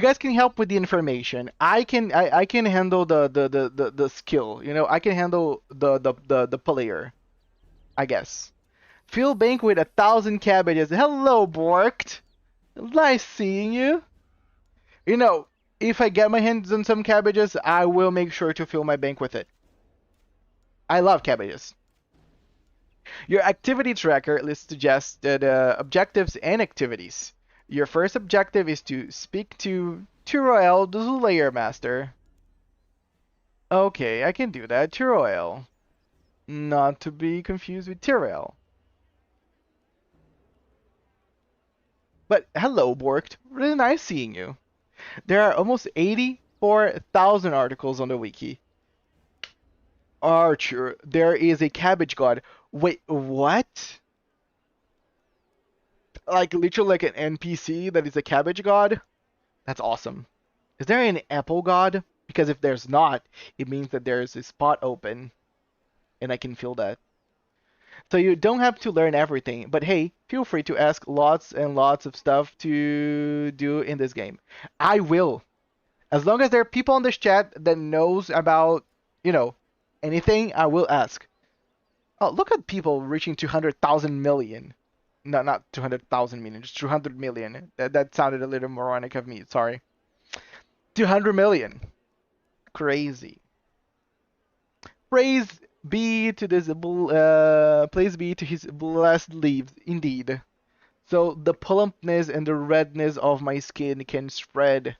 guys can help with the information. I can handle the skill. I can handle the player. I guess. Fill bank with 1,000 cabbages. Hello, Borked. Nice seeing you. You know, if I get my hands on some cabbages, I will make sure to fill my bank with it. I love cabbages. Your activity tracker lists suggested objectives and activities. Your first objective is to speak to Tyroel, the Slayer Master. Okay, I can do that. Tyroel. Not to be confused with Tyrell. But hello, Borked. Really nice seeing you. There are almost 84,000 articles on the wiki. Archer, there is a cabbage god. Wait, what? Like literally like an NPC that is a cabbage god? That's awesome. Is there an apple god? Because if there's not, it means that there's a spot open, and I can feel that. So you don't have to learn everything, but hey, feel free to ask lots and lots of stuff to do in this game. I will. As long as there are people on this chat that knows about, anything, I will ask. Oh, look at people reaching 200,000 million. No, not 200,000 million, just 200 million. That sounded a little moronic of me, sorry. 200 million. Crazy. Praise be to praise be to his blessed leaves, indeed. So the plumpness and the redness of my skin can spread.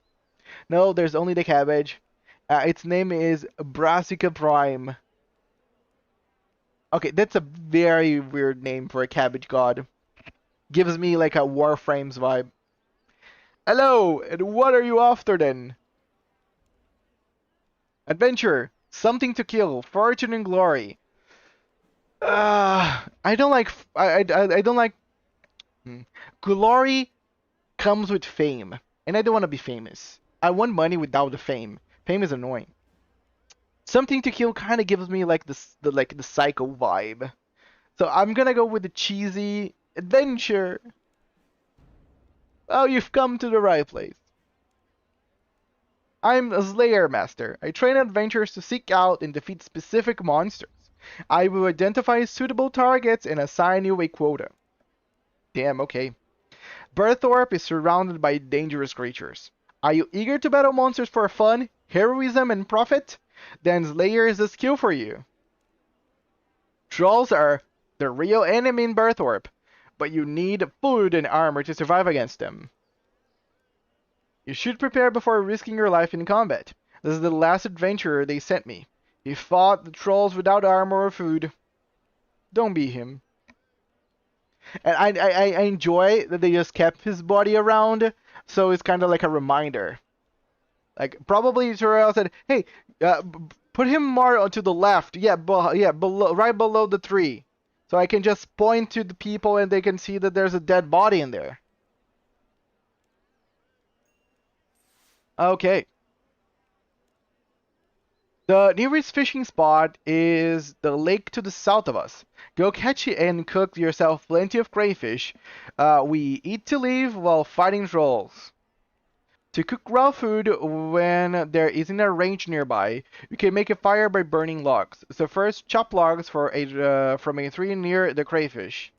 No, there's only the cabbage. Its name is Brassica Prime. Okay, that's a very weird name for a cabbage god. Gives me like a Warframes vibe. Hello, and what are you after then? Adventure, something to kill, fortune and glory. I don't like. I don't like. Glory comes with fame, and I don't want to be famous. I want money without the fame. Fame is annoying. Something to kill kind of gives me like the psycho vibe. So I'm gonna go with the cheesy adventure. Oh, you've come to the right place. I'm a Slayer Master. I train adventurers to seek out and defeat specific monsters. I will identify suitable targets and assign you a quota. Damn, okay. Berthorpe is surrounded by dangerous creatures. Are you eager to battle monsters for fun, heroism, and profit? Then Slayer is the skill for you. Trolls are the real enemy in Berthorpe, but you need food and armor to survive against them. You should prepare before risking your life in combat. This is the last adventurer they sent me. He fought the trolls without armor or food. Don't be him. And I enjoy that they just kept his body around, so it's kind of like a reminder. Like, probably Terrell said, hey, Put him more to the left. Yeah, below, right below the tree. So I can just point to the people and they can see that there's a dead body in there. Okay. The nearest fishing spot is the lake to the south of us. Go catch it and cook yourself plenty of crayfish. We eat to live while fighting trolls. To cook raw food when there isn't a range nearby, you can make a fire by burning logs. So first, chop logs from a tree near the crayfish.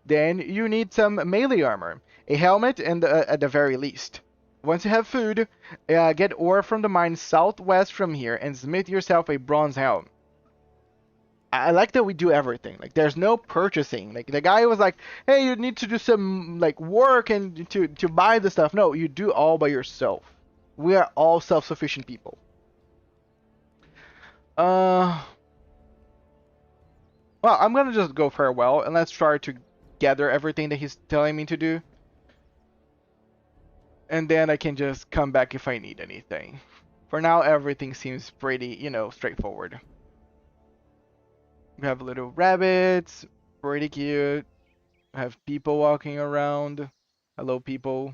Then you need some melee armor, a helmet, and at the very least. Once you have food, get ore from the mine southwest from here and smith yourself a bronze helm. I like that we do everything. Like there's no purchasing. Like the guy was like, "Hey, you need to do some like work and to buy the stuff." No, you do all by yourself. We are all self-sufficient people. Well, I'm gonna just go farewell and let's try to gather everything that he's telling me to do. And then I can just come back if I need anything. For now, everything seems pretty, straightforward. We have little rabbits, pretty cute. We have people walking around. Hello, people.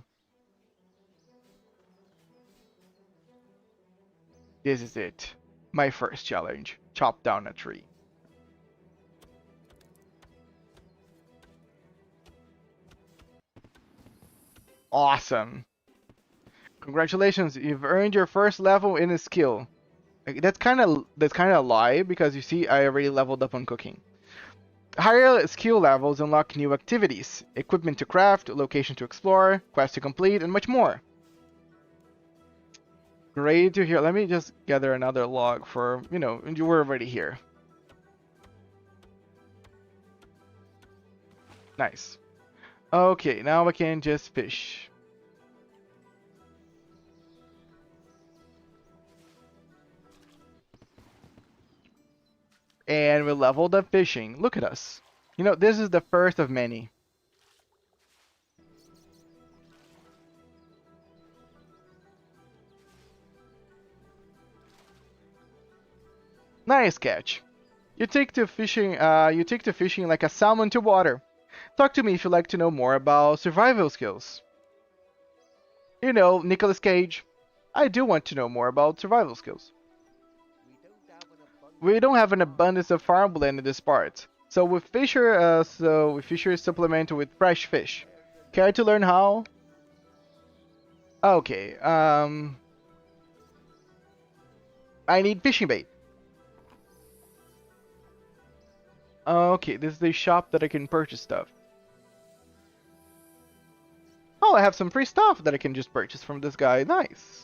This is it. My first challenge. Chop down a tree. Awesome. Congratulations, you've earned your first level in a skill. That's kind of a lie because you see I already leveled up on cooking. Higher skill levels unlock new activities, equipment to craft, location to explore, quests to complete, and much more. Great to hear. Let me just gather another log for, you were already here. Nice. Okay, now I can just fish. And we leveled up fishing. Look at us. This is the first of many. Nice catch. You take to fishing like a salmon to water. Talk to me if you'd like to know more about survival skills. Nicolas Cage. I do want to know more about survival skills. We don't have an abundance of farmland in this part, so we fisher supplement with fresh fish. Care to learn how? Okay, I need fishing bait. Okay, this is the shop that I can purchase stuff. Oh, I have some free stuff that I can just purchase from this guy. Nice.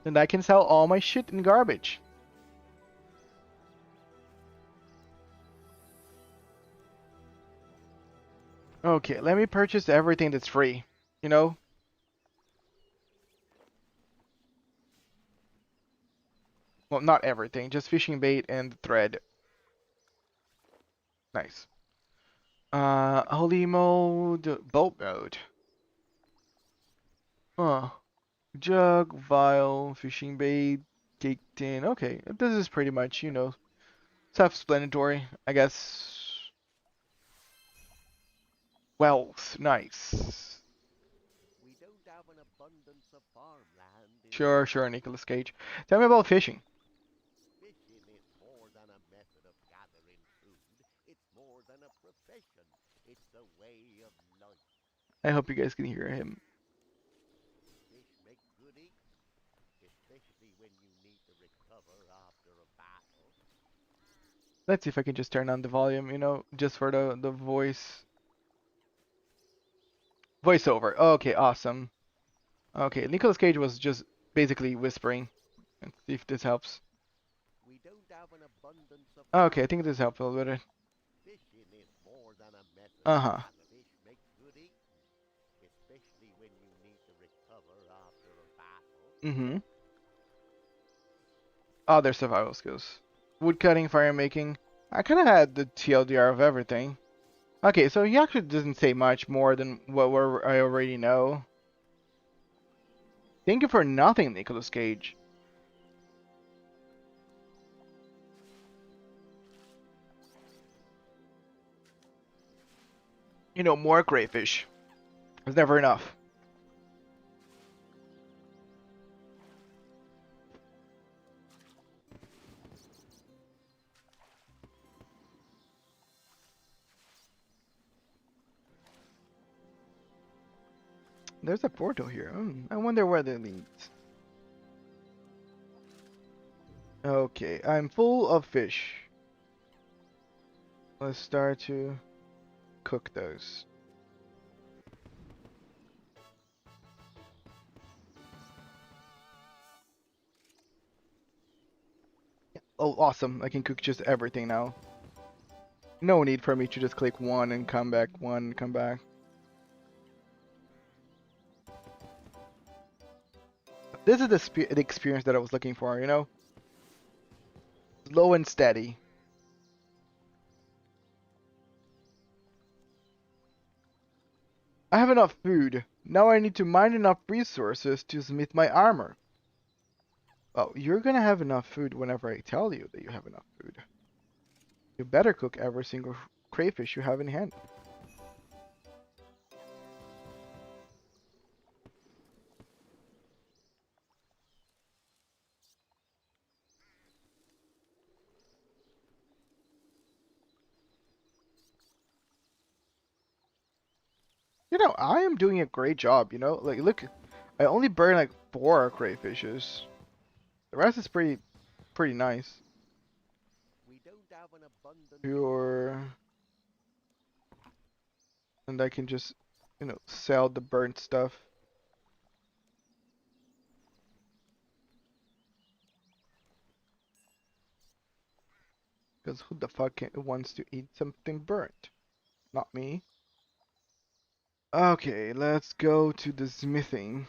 And I can sell all my shit and garbage. Okay, let me purchase everything that's free. Well, not everything, just fishing bait and thread. Nice. Holy mode, boat mode. Jug, vial, fishing bait, cake tin. Okay, this is pretty much, self-explanatory, I guess. Wealth, nice. We don't have an abundance of farmland. Sure, Nicolas Cage. Tell me about fishing. Fishing is more than a method of gathering food. It's more than a profession. It's a way of life. I hope you guys can hear him. Fish make good eating, especially when you need to recover after a battle. Let's see if I can just turn on the volume, just for the voiceover. Okay, awesome. Okay, Nicolas Cage was just basically whispering. Let's see if this helps. We don't have an abundance of Okay, I think this helps a little bit. Fishing is more than a method. Uh-huh. Fish make good eating, especially when you need to recover after a battle. Mm-hmm. Other survival skills. Wood cutting, fire making. I kind of had the TLDR of everything. Okay, so he actually doesn't say much more than I already know. Thank you for nothing, Nicolas Cage. You know, more crayfish. It's never enough. There's a portal here. I wonder where that leads. Okay, I'm full of fish. Let's start to cook those. Oh, awesome. I can cook just everything now. No need for me to just click one and come back, one and come back. This is the experience that I was looking for, you know? Slow and steady. I have enough food. Now I need to mine enough resources to smith my armor. Oh, you're gonna have enough food whenever I tell you that you have enough food. You better cook every single crayfish you have in hand. You know, I am doing a great job, you know? Like, look, I only burn like 4 crayfishes. The rest is pretty nice. We don't have an abundance. Pure. And I can just, you know, sell the burnt stuff. Because who the fuck wants to eat something burnt? Not me. Okay, let's go to the smithing.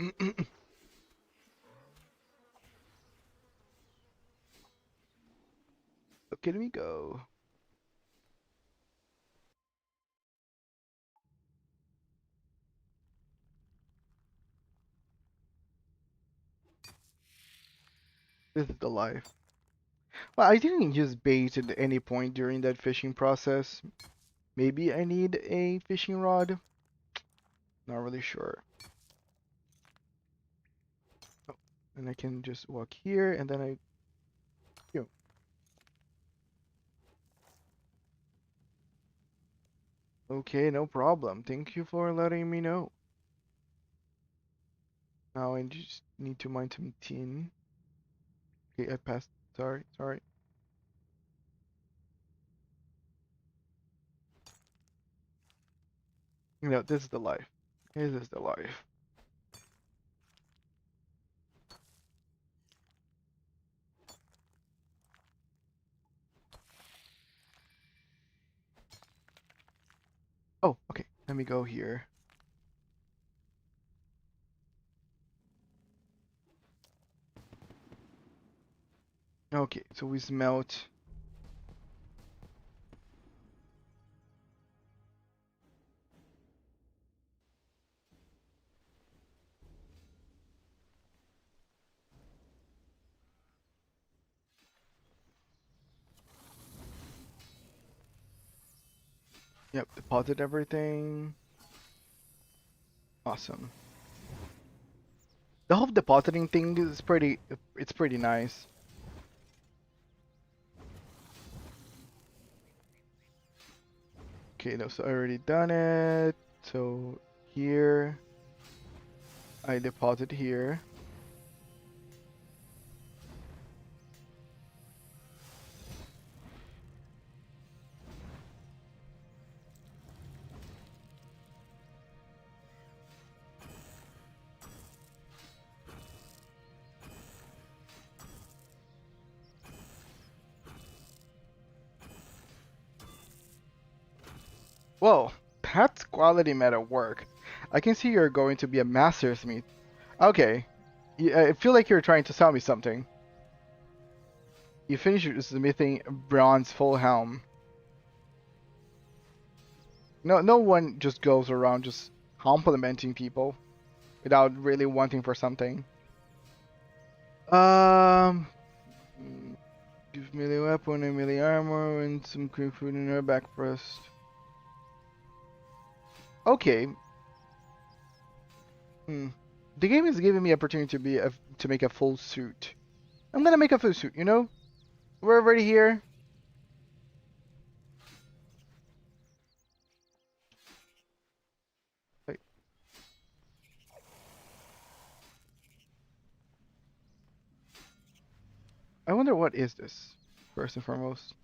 Okay, let me go. This is the life. Well, I didn't use bait at any point during that fishing process. Maybe I need a fishing rod? Not really sure. Oh, and I can just walk here and then you know. Okay, no problem. Thank you for letting me know. Now I just need to mine some tin. Okay, I passed. Sorry. You know, this is the life. This is the life. Oh, okay. Let me go here. Okay, so we smelt. Yep, deposit everything. Awesome. The whole depositing thing is it's pretty nice. Okay, no, so I already done it. So here, I deposit here. Whoa, that's quality meta work. I can see you're going to be a master smith. Okay, I feel like you're trying to sell me something. You finish smithing bronze full helm. No one just goes around just complimenting people without really wanting for something. Um, give melee weapon and melee armor and some quick food in her back first. Okay. Hmm. The game is giving me opportunity to make a full suit. I'm gonna make a full suit. You know, we're already here. Like, I wonder what is this first and foremost.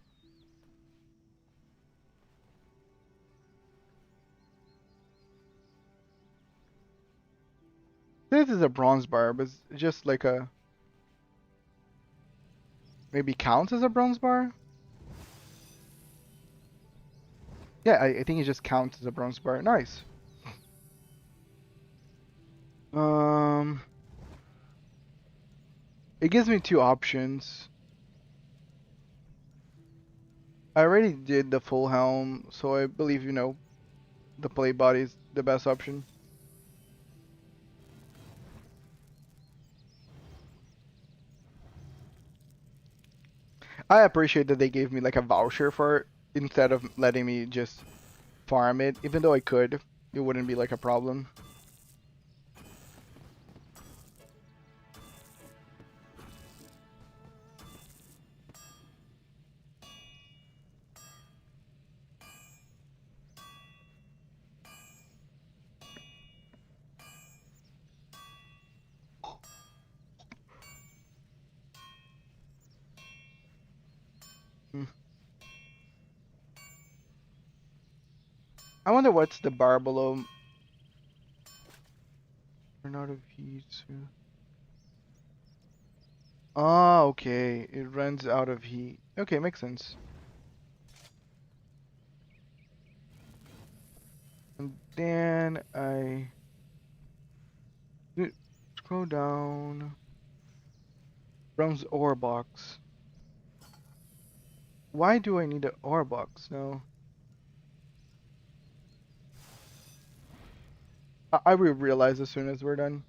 This is a bronze bar, but it's just like a maybe counts as a bronze bar. Yeah, I think it just counts as a bronze bar. Nice. Um, it gives me two options. I already did the full helm, so I believe, the plate body is the best option. I appreciate that they gave me like a voucher for it instead of letting me just farm it. Even though I could, it wouldn't be like a problem. Hmm. I wonder what's the bar below. Run out of heat. Oh, okay. It runs out of heat. Okay, makes sense. And then I scroll down. Bronze ore box. Why do I need an ore box? No. I will realize as soon as we're done.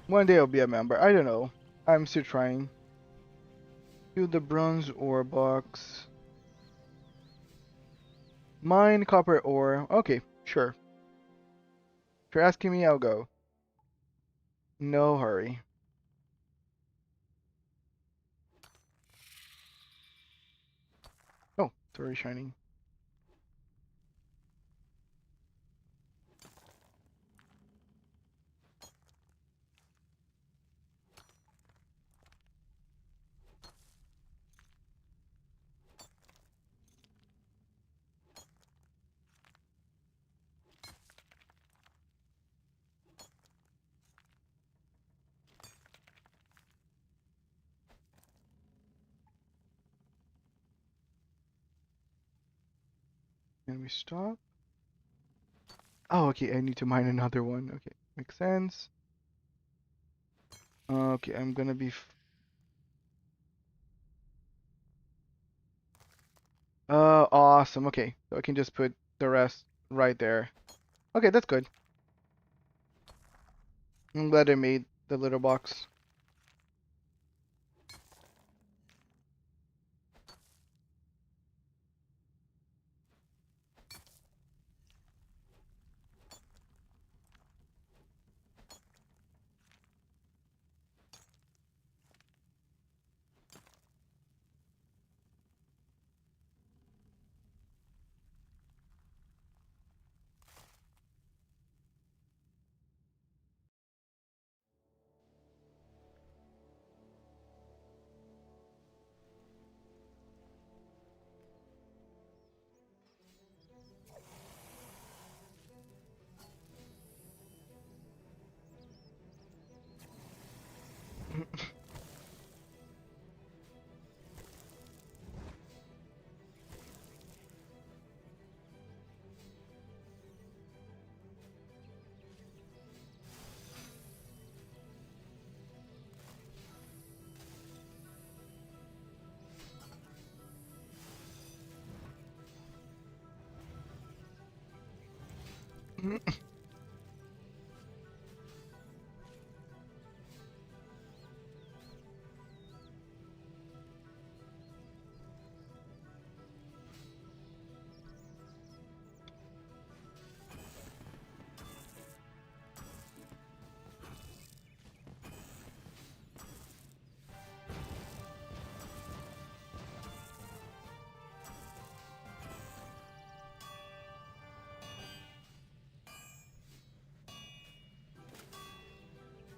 One day I'll be a member. I don't know. I'm still trying. Do the bronze ore box. Mine copper ore. Okay, sure. If you're asking me, I'll go. No hurry. Oh, it's already shining. Can we stop? Oh, okay, I need to mine another one. Okay, makes sense. Okay, I'm gonna be. Awesome. Okay, so I can just put the rest right there. Okay, that's good. I'm glad I made the little box.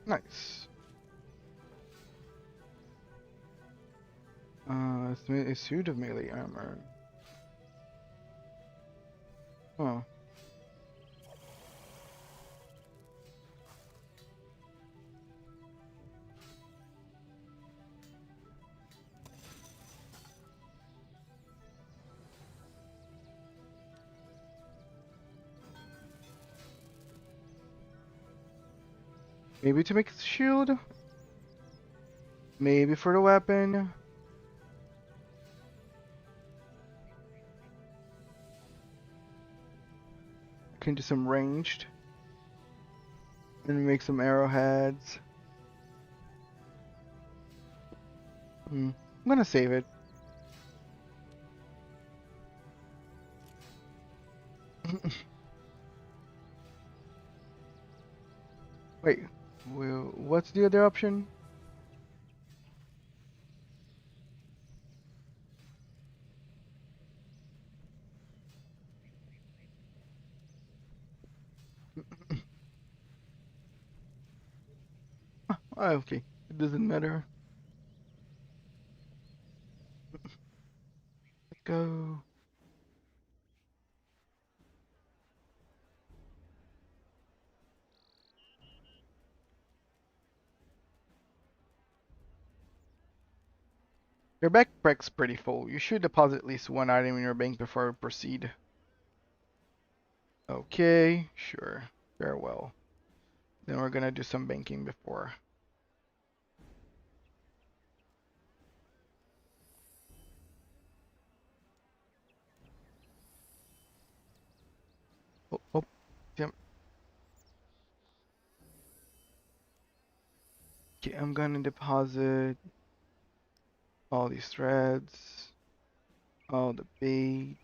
Nice. It's a suit of melee armor. Oh. Maybe to make a shield? Maybe for the weapon? I can do some ranged. And make some arrowheads. I'm gonna save it. Wait, well, what's the other option? Oh, okay, it doesn't matter. Let's go. Your backpack's pretty full. You should deposit at least one item in your bank before we proceed. Okay, sure. Farewell. Then we're gonna do some banking before. Oh, oh, yep. Okay, I'm gonna deposit all these threads, all the bait.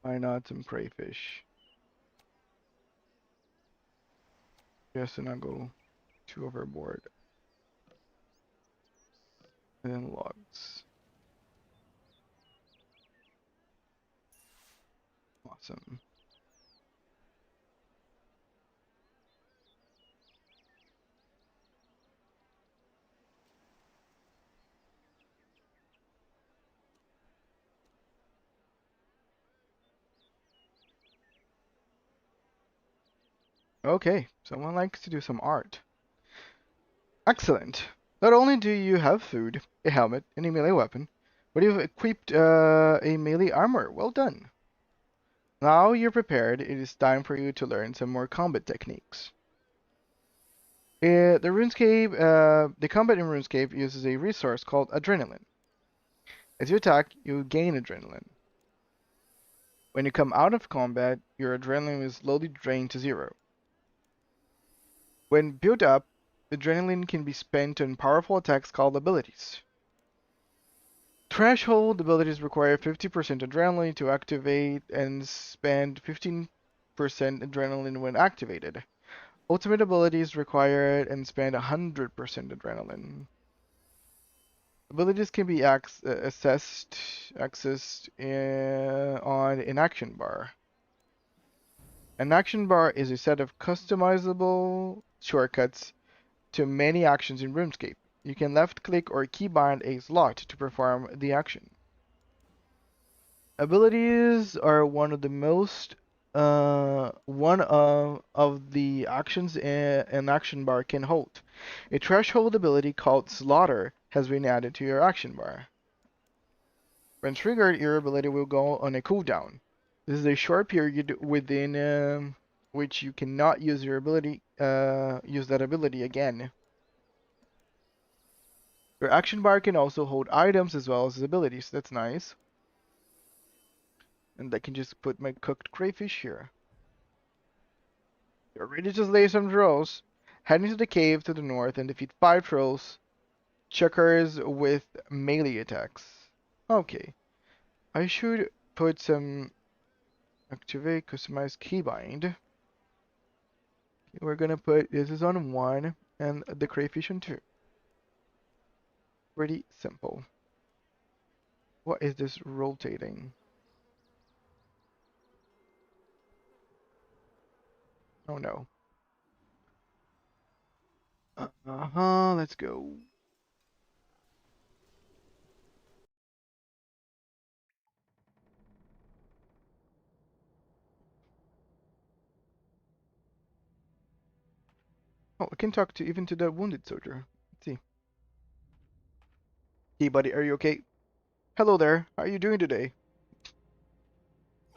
Why not some crayfish? Just to not go too overboard. And then logs. Awesome. Okay, someone likes to do some art. Excellent. Not only do you have food, a helmet, and a melee weapon, but you've equipped a melee armor. Well done. Now you're prepared, it is time for you to learn some more combat techniques. The combat in RuneScape uses a resource called adrenaline. As you attack, you gain adrenaline. When you come out of combat, your adrenaline is slowly drained to zero. When built up, adrenaline can be spent on powerful attacks called abilities. Threshold abilities require 50% adrenaline to activate and spend 15% adrenaline when activated. Ultimate abilities require it and spend 100% adrenaline. Abilities can be accessed on an action bar. An action bar is a set of customizable shortcuts to many actions in RuneScape. You can left-click or keybind a slot to perform the action. Abilities are one of the most of the actions an action bar can hold. A threshold ability called Slaughter has been added to your action bar. When triggered, your ability will go on a cooldown. This is a short period within which you cannot use that ability again. Your action bar can also hold items as well as abilities. That's nice. And I can just put my cooked crayfish here. You're ready to slay some trolls. Head into the cave to the north and defeat 5 trolls. Checkers with melee attacks. Okay. I should put some activate customized keybind. We're gonna put this is on 1 and the crayfish on 2. Pretty simple. What is this rotating? Oh no. Uh-huh, let's go. Oh, I can talk to even to the wounded soldier. Let's see. Hey buddy, are you okay? Hello there. How are you doing today?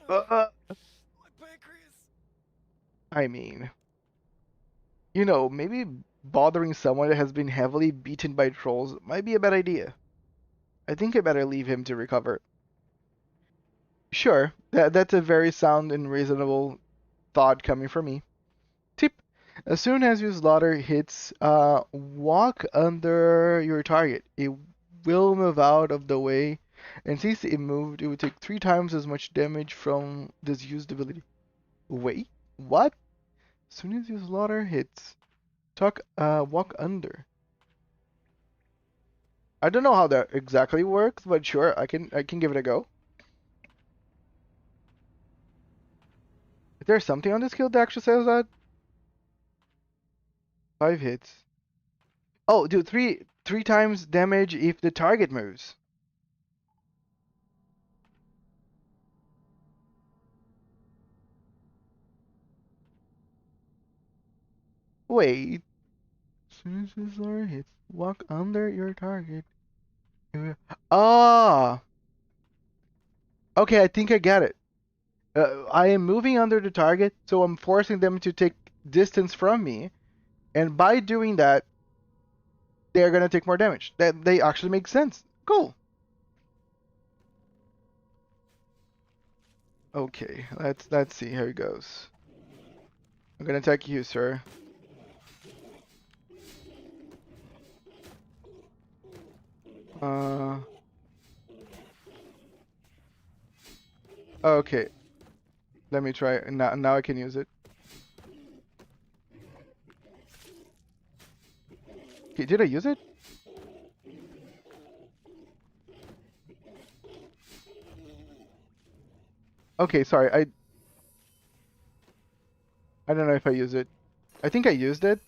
Uh, My pancreas. I mean, maybe bothering someone that has been heavily beaten by trolls might be a bad idea. I think I better leave him to recover. Sure, that's a very sound and reasonable thought coming from me. Tip: as soon as your slaughter hits, walk under your target. It will move out of the way, and since it moved, it would take 3 times as much damage from this used ability. Wait, what? As soon as your slaughter hits, walk under. I don't know how that exactly works, but sure, I can give it a go. Is there something on this skill that actually says that? 5 hits. Oh, dude, three times damage if the target moves. Wait. As soon as this slaughter hits, walk under your target. Ah, okay, I think I get it. I am moving under the target, so I'm forcing them to take distance from me, and by doing that, they're gonna take more damage. That they actually make sense. Cool. Okay, let's see how it goes. I'm gonna attack you, sir. Uh, okay. Let me try. Now I can use it. Okay, did I use it? Okay, sorry. I don't know if I used it. I think I used it,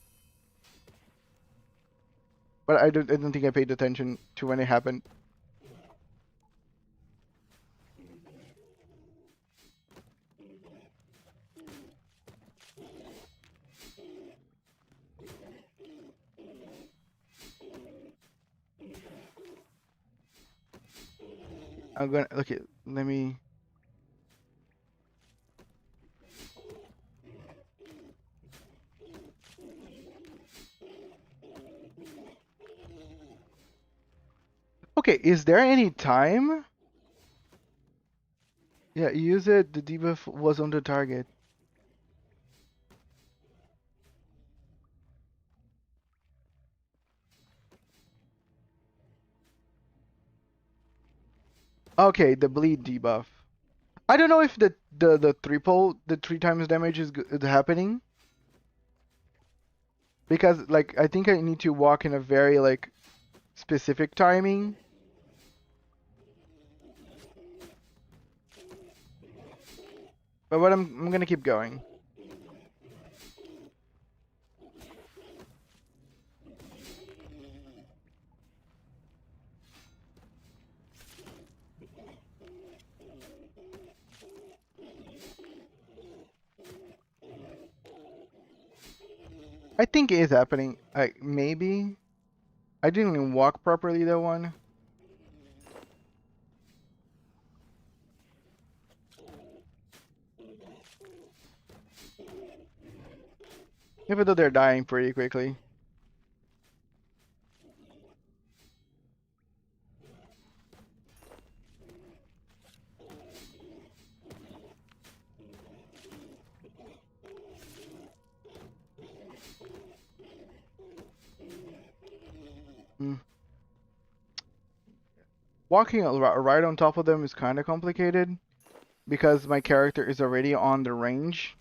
but I don't think I paid attention to when it happened. I'm gonna okay. Let me. Okay, is there any time? Yeah, use it. The debuff was on the target. Okay, the bleed debuff. I don't know if the 3 times damage is happening because like I think I need to walk in a very like specific timing. But I'm gonna keep going. I think it is happening. Maybe I didn't even walk properly that one. Even though they're dying pretty quickly. walking right on top of them is kind of complicated because my character is already on the range.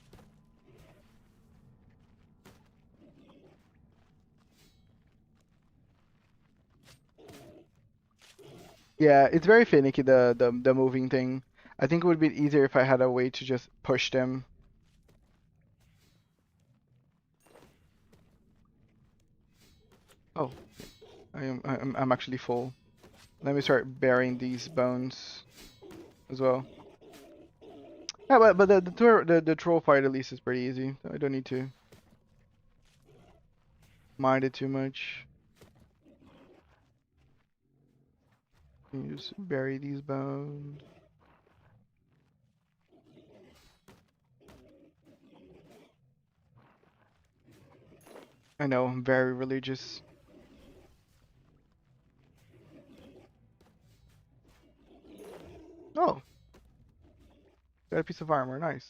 Yeah, it's very finicky, the moving thing. I think it would be easier if I had a way to just push them. Oh, I'm actually full. Let me start burying these bones as well. Yeah, but the troll fight at least is pretty easy. So I don't need to mind it too much. You just bury these bones. I know, I'm very religious. Oh, got a piece of armor, nice.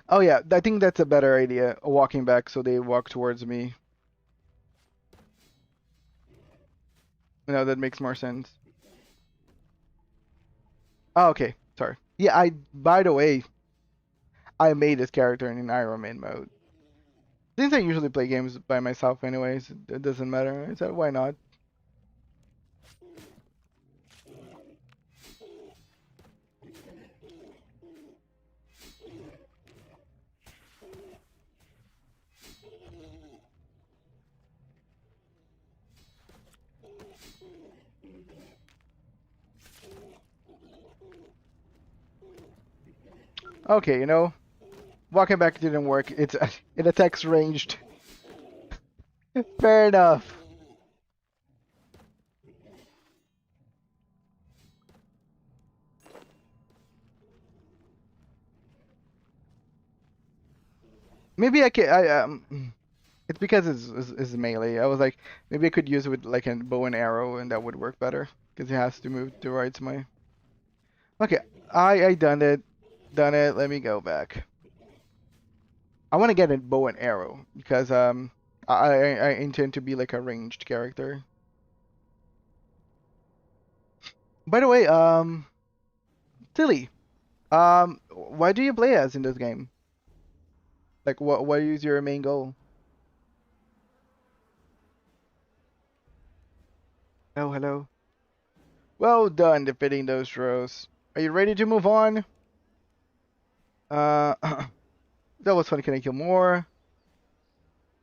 Oh yeah, I think that's a better idea. Walking back so they walk towards me. No, that makes more sense. Oh, okay, sorry. Yeah, by the way, I made this character in Iron Man mode. Since I usually play games by myself anyways, it doesn't matter. I said, why not? Okay, walking back didn't work. It attacks ranged. Fair enough. Maybe I can. It's because it's melee. I was like, maybe I could use it with like a bow and arrow, and that would work better because it has to move to right to my. Okay, I done it. Let me go back. I want to get a bow and arrow because I intend to be like a ranged character. By the way, Tilly, why do you play as in this game? Like, what is your main goal? Oh, hello. Well done defeating those rows. Are you ready to move on? Uh, that was fun. Can I kill more?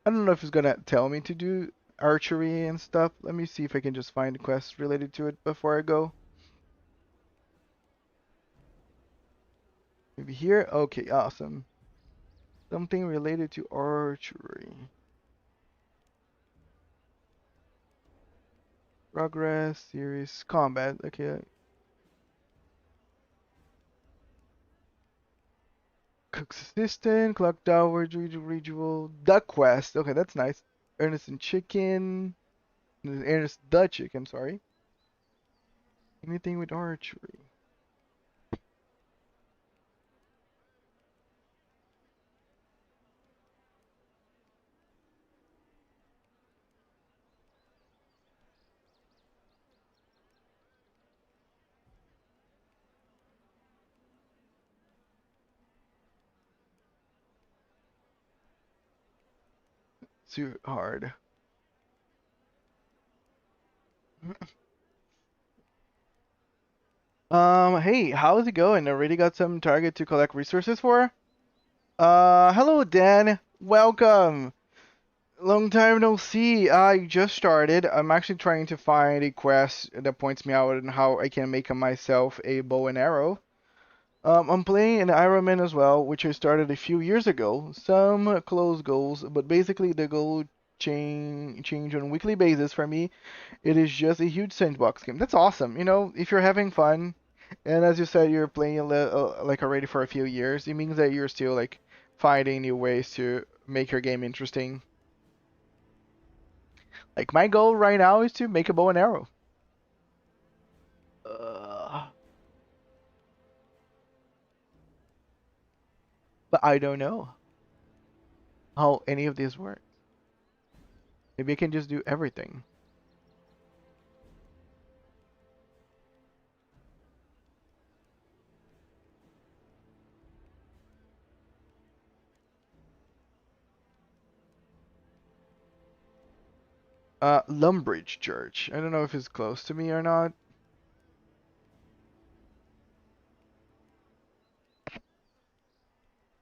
I don't know if it's gonna tell me to do archery and stuff. Let me see if I can just find quests related to it before I go. Maybe here? Okay, awesome. Something related to archery. Progress, series, combat. Okay. Cook's assistant, clock tower, ritual, duck quest. Okay, that's nice. Ernest and chicken. Ernest the chicken, sorry. Anything with archery. Too hard. Hey, how's it going? Already got some target to collect resources for? Hello Dan. Welcome. Long time no see. I just started. I'm actually trying to find a quest that points me out on how I can make myself a bow and arrow. I'm playing an Iron Man as well, which I started a few years ago. Some close goals, but basically the goal change on weekly basis for me. It is just a huge sandbox game. That's awesome. If you're having fun, and as you said, you're playing like already for a few years, it means that you're still like finding new ways to make your game interesting. Like my goal right now is to make a bow and arrow. Uh, but I don't know. how any of this works. Maybe I can just do everything. Lumbridge Church. I don't know if it's close to me or not.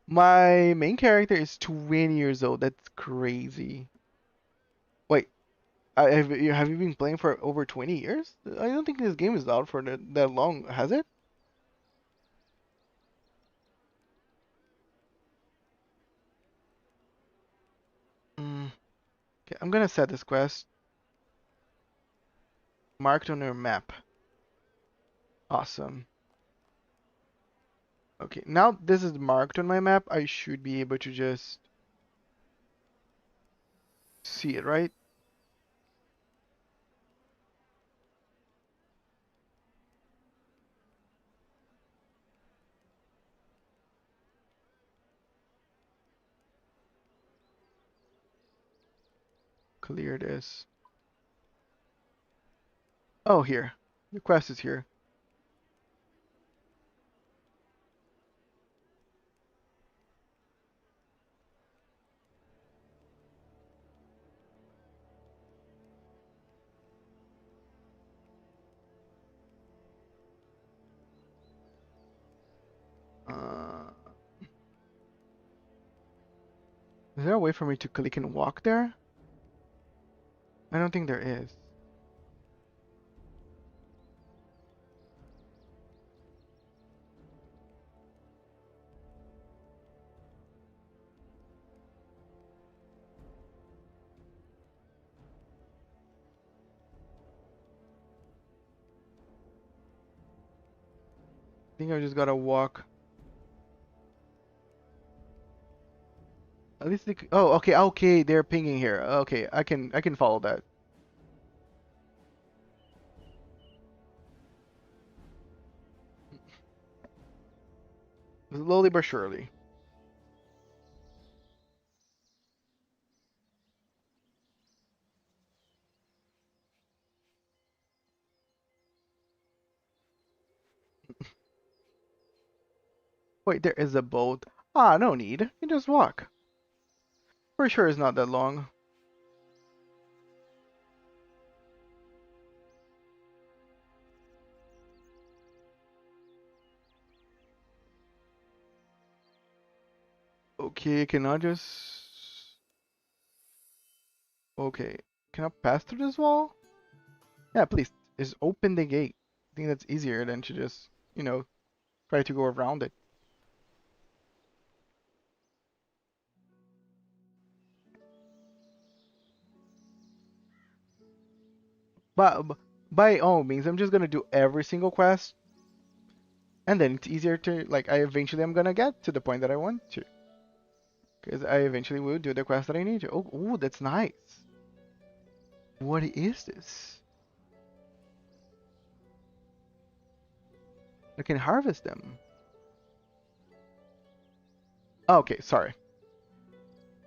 My main character is 20 years old. That's crazy. Wait, have you been playing for over 20 years? I don't think this game is out for that long, has it? Mm, okay, I'm gonna set this quest marked on your map. Awesome. Okay, now this is marked on my map. I should be able to just see it, right? Clear this. Oh, here. The quest is here. Uh, is there a way for me to click and walk there? I don't think there is. I think I just gotta walk. At least oh, okay, okay, they're pinging here. Okay, I can follow that. Slowly but surely. Wait, there is a boat. Ah, no need. You just walk. For sure it's not that long. Okay, can I just... Okay, can I pass through this wall? Yeah, please. Just open the gate. I think that's easier than to just, try to go around it. But by all means, I'm just gonna do every single quest, and then it's easier to, like, I eventually am gonna get to the point that I want to. Because I eventually will do the quest that I need to. Oh, ooh, that's nice. What is this? I can harvest them. Okay, sorry.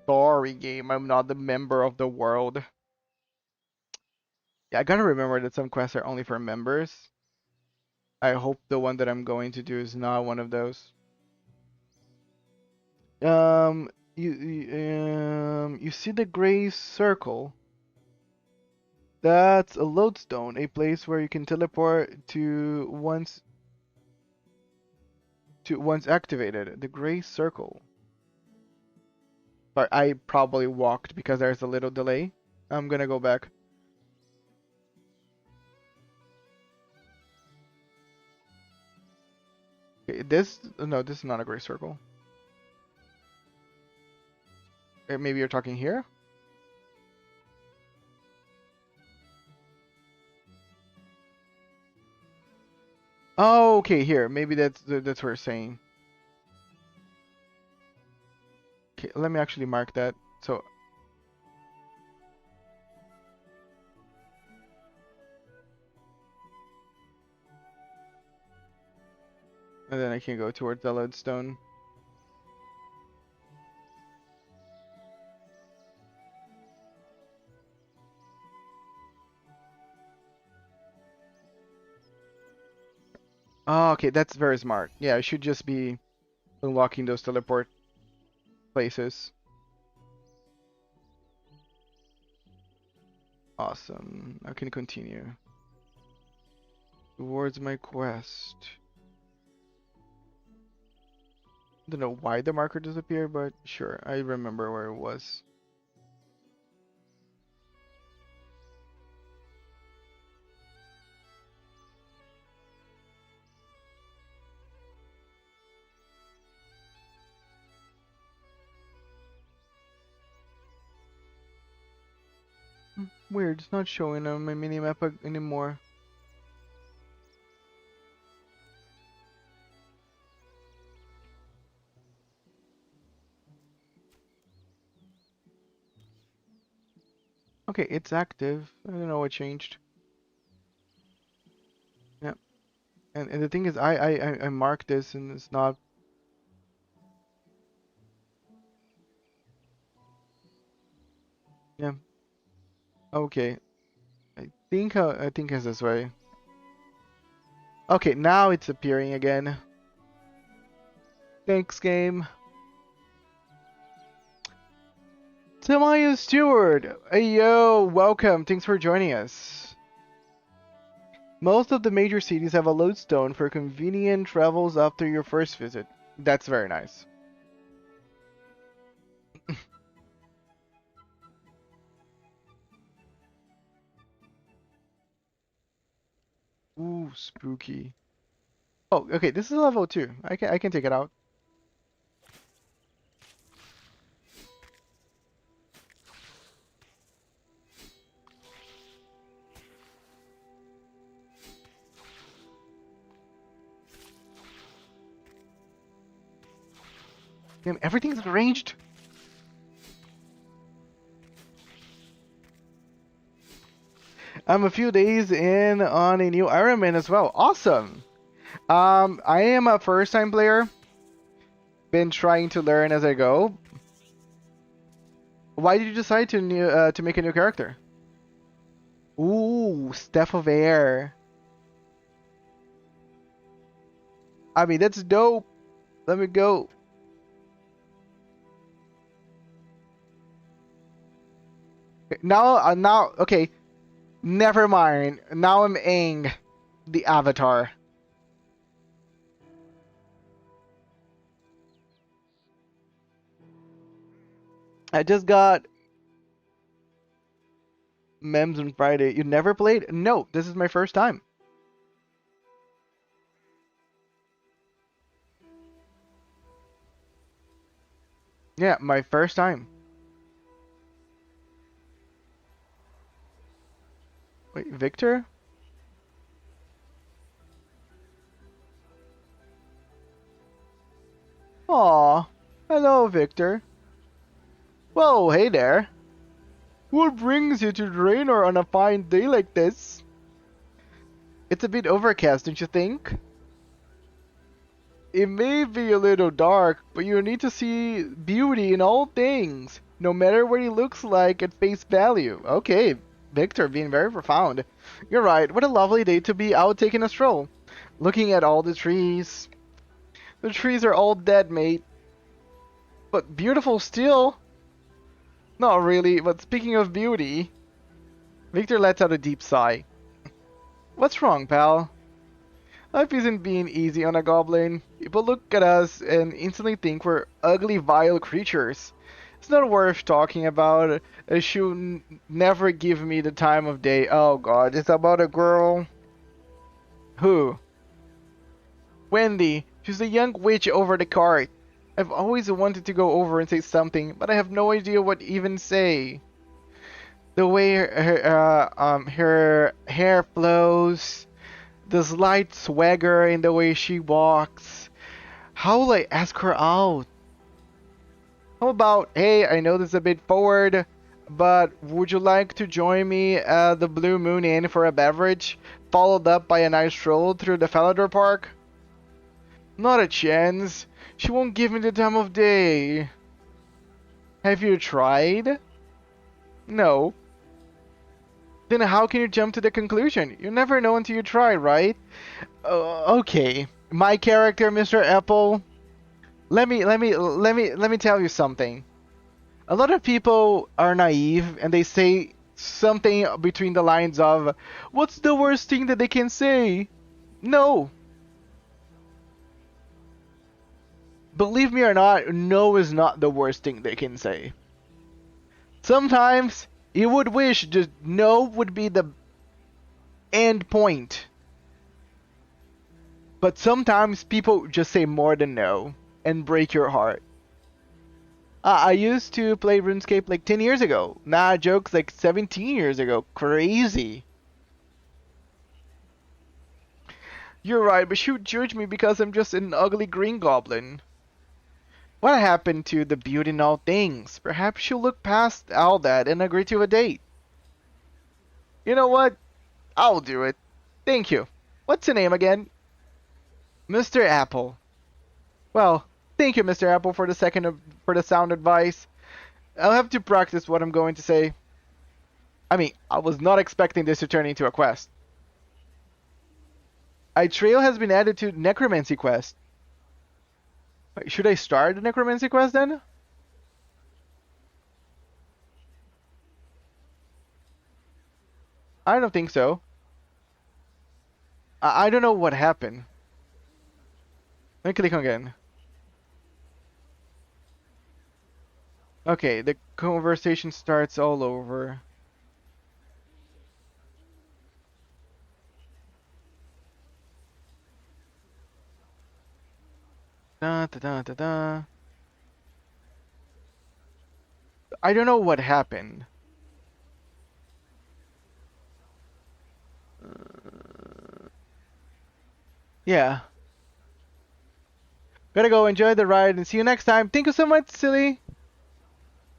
Sorry, game. I'm not the member of the world. Yeah, I gotta remember that some quests are only for members. I hope the one that I'm going to do is not one of those. You see the gray circle? That's a lodestone, a place where you can teleport to once activated. The gray circle. But I probably walked because there's a little delay. I'm gonna go back. Okay, no, this is not a gray circle. Maybe you're talking here? Oh, okay, here. Maybe that's what we're saying. Okay, let me actually mark that. So, and then I can go towards the lodestone. Oh, okay, that's very smart. Yeah, I should just be unlocking those teleport places. Awesome. I can continue. Towards my quest. Don't know why the marker disappeared, but sure, I remember where it was. Weird, it's not showing on my minimap anymore. Okay, it's active. I don't know what changed. Yeah, and the thing is, I marked this and it's not. Yeah. Okay. I think it's this way. Okay, now it's appearing again. Thanks, game. Tamaya Stewart! Hey yo, welcome. Thanks for joining us. Most of the major cities have a lodestone for convenient travels after your first visit. That's very nice. Ooh, spooky. Oh, okay, this is level 2. I can take it out. Damn, everything's arranged. I'm a few days in on a new Iron Man as well. Awesome. I am a first-time player. Been trying to learn as I go. Why did you decide to make a new character? Ooh, Staff of Air. I mean, that's dope. Let me go. Now, okay. Never mind. Now I'm Aang, the Avatar. I just got memes on Friday. You never played? No, this is my first time. Yeah, my first time. Wait, Victor? Aw, hello, Victor. Whoa, hey there. What brings you to Draenor on a fine day like this? It's a bit overcast, don't you think? It may be a little dark, but you need to see beauty in all things, no matter what it looks like at face value. Okay, Victor, being very profound. You're right, what a lovely day to be out taking a stroll. Looking at all the trees. The trees are all dead, mate. But beautiful still. Not really, but speaking of beauty... Victor lets out a deep sigh. What's wrong, pal? Life isn't being easy on a goblin. People look at us and instantly think we're ugly, vile creatures. It's not worth talking about. She'll never give me the time of day. Oh god, it's about a girl. Who? Wendy. She's the young witch over the cart. I've always wanted to go over and say something, but I have no idea what to even say. The way her hair flows, the slight swagger in the way she walks. How will I ask her out? How about, hey, I know this is a bit forward, but would you like to join me at the Blue Moon Inn for a beverage, followed up by a nice stroll through the Falador Park? Not a chance. She won't give me the time of day. Have you tried? No. Then how can you jump to the conclusion? You never know until you try, right? Okay. My character, Mr. Apple. Let me tell you something. A lot of people are naive and they say something between the lines of, "What's the worst thing that they can say?" No. Believe me or not, no is not the worst thing they can say. Sometimes you would wish just no would be the end point. But sometimes people just say more than no and break your heart. I used to play RuneScape like 10 years ago. Nah, jokes, like 17 years ago. Crazy. You're right, but you judge me because I'm just an ugly green goblin. What happened to the beauty in all things? Perhaps you'll look past all that and agree to a date. You know what? I'll do it. Thank you. What's your name again? Mr. Apple. Well, thank you, Mr. Apple, for the sound advice. I'll have to practice what I'm going to say. I mean, I was not expecting this to turn into a quest. A trail has been added to Necromancy quest. Wait, should I start the Necromancy quest then? I don't think so. I don't know what happened. Let me click again. Okay, the conversation starts all over. Da, da, da, da, da. I don't know what happened. Yeah. Gotta go enjoy the ride and see you next time. Thank you so much, Silly.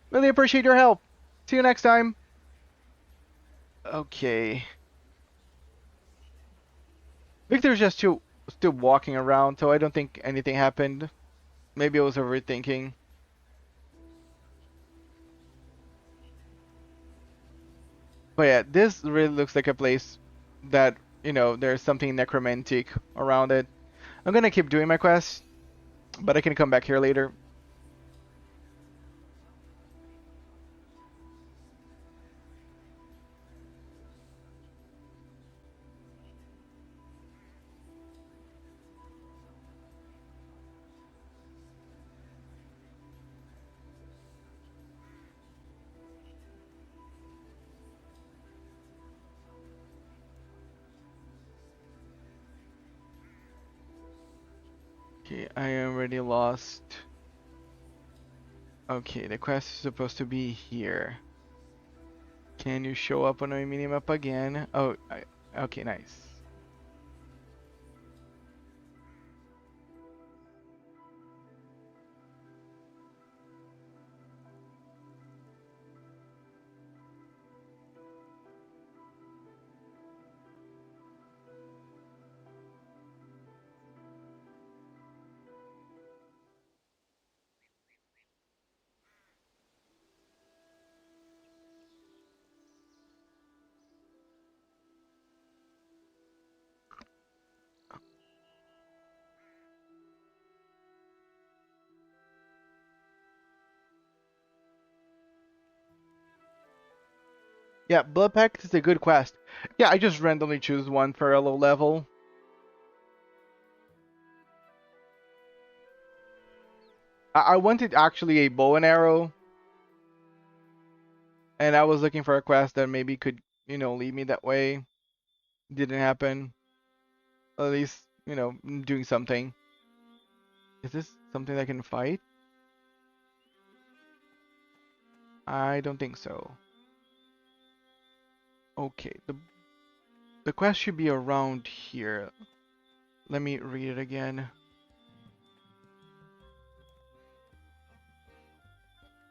Really appreciate your help. See you next time. Okay. Victor's just still walking around, so I don't think anything happened. Maybe I was overthinking. But yeah, this really looks like a place that, there's something necromantic around it. I'm gonna keep doing my quest, but I can come back here later. Okay, I am already lost. Okay, the quest is supposed to be here. Can you show up on my minimap again? Oh, okay, nice. Yeah, Blood Pact is a good quest. Yeah, I just randomly choose one for a low level. I wanted actually a bow and arrow, and I was looking for a quest that maybe could, lead me that way. Didn't happen. At least, doing something. Is this something that I can fight? I don't think so. Okay, the quest should be around here. Let me read it again.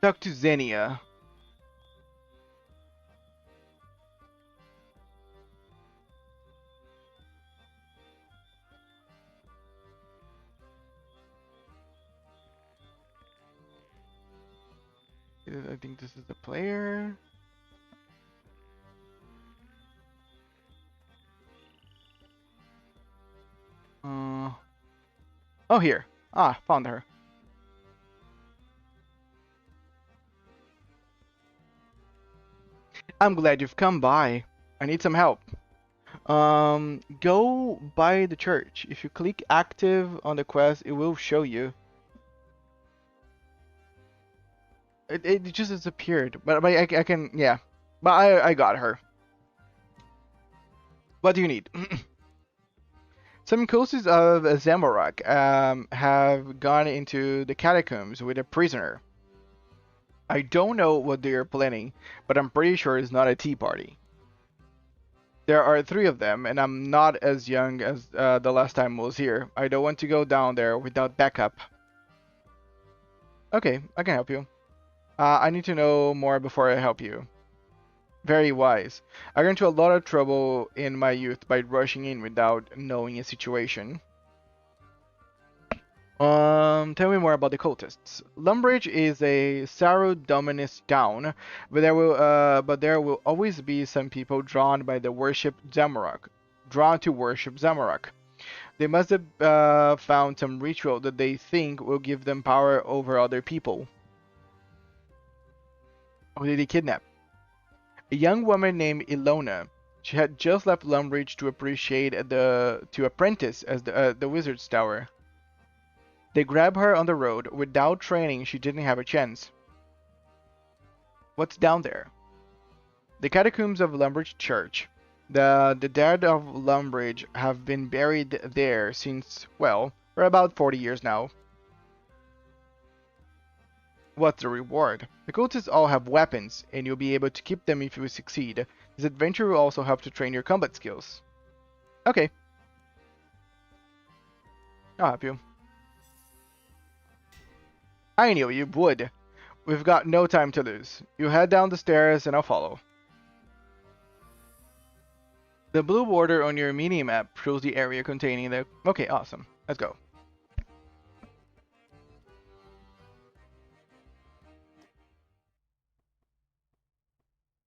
Talk to Xenia. I think this is the player. Oh, here. Ah, found her. I'm glad you've come by. I need some help. Go by the church. If you click active on the quest, it will show you. It just disappeared, but I can, yeah. But I got her. What do you need? Some coasts of Zamorak have gone into the catacombs with a prisoner. I don't know what they are planning, but I'm pretty sure it's not a tea party. There are three of them, and I'm not as young as the last time I was here. I don't want to go down there without backup. Okay, I can help you. I need to know more before I help you. Very wise. I got into a lot of trouble in my youth by rushing in without knowing a situation. Tell me more about the cultists. Lumbridge is a Saro-dominist town, but there will always be some people drawn to worship Zamorak. They must have found some ritual that they think will give them power over other people. Or did they kidnap? A young woman named Ilona. She had just left Lumbridge to apprentice as the wizard's tower. They grabbed her on the road. Without training, she didn't have a chance. What's down there? The catacombs of Lumbridge Church. The dead of Lumbridge have been buried there since, well, for about 40 years now. What's the reward? The cultists all have weapons, and you'll be able to keep them if you succeed. This adventure will also help to train your combat skills. Okay. I'll help you. I knew you would. We've got no time to lose. You head down the stairs and I'll follow. The blue border on your mini-map shows the area containing the... Okay, awesome. Let's go.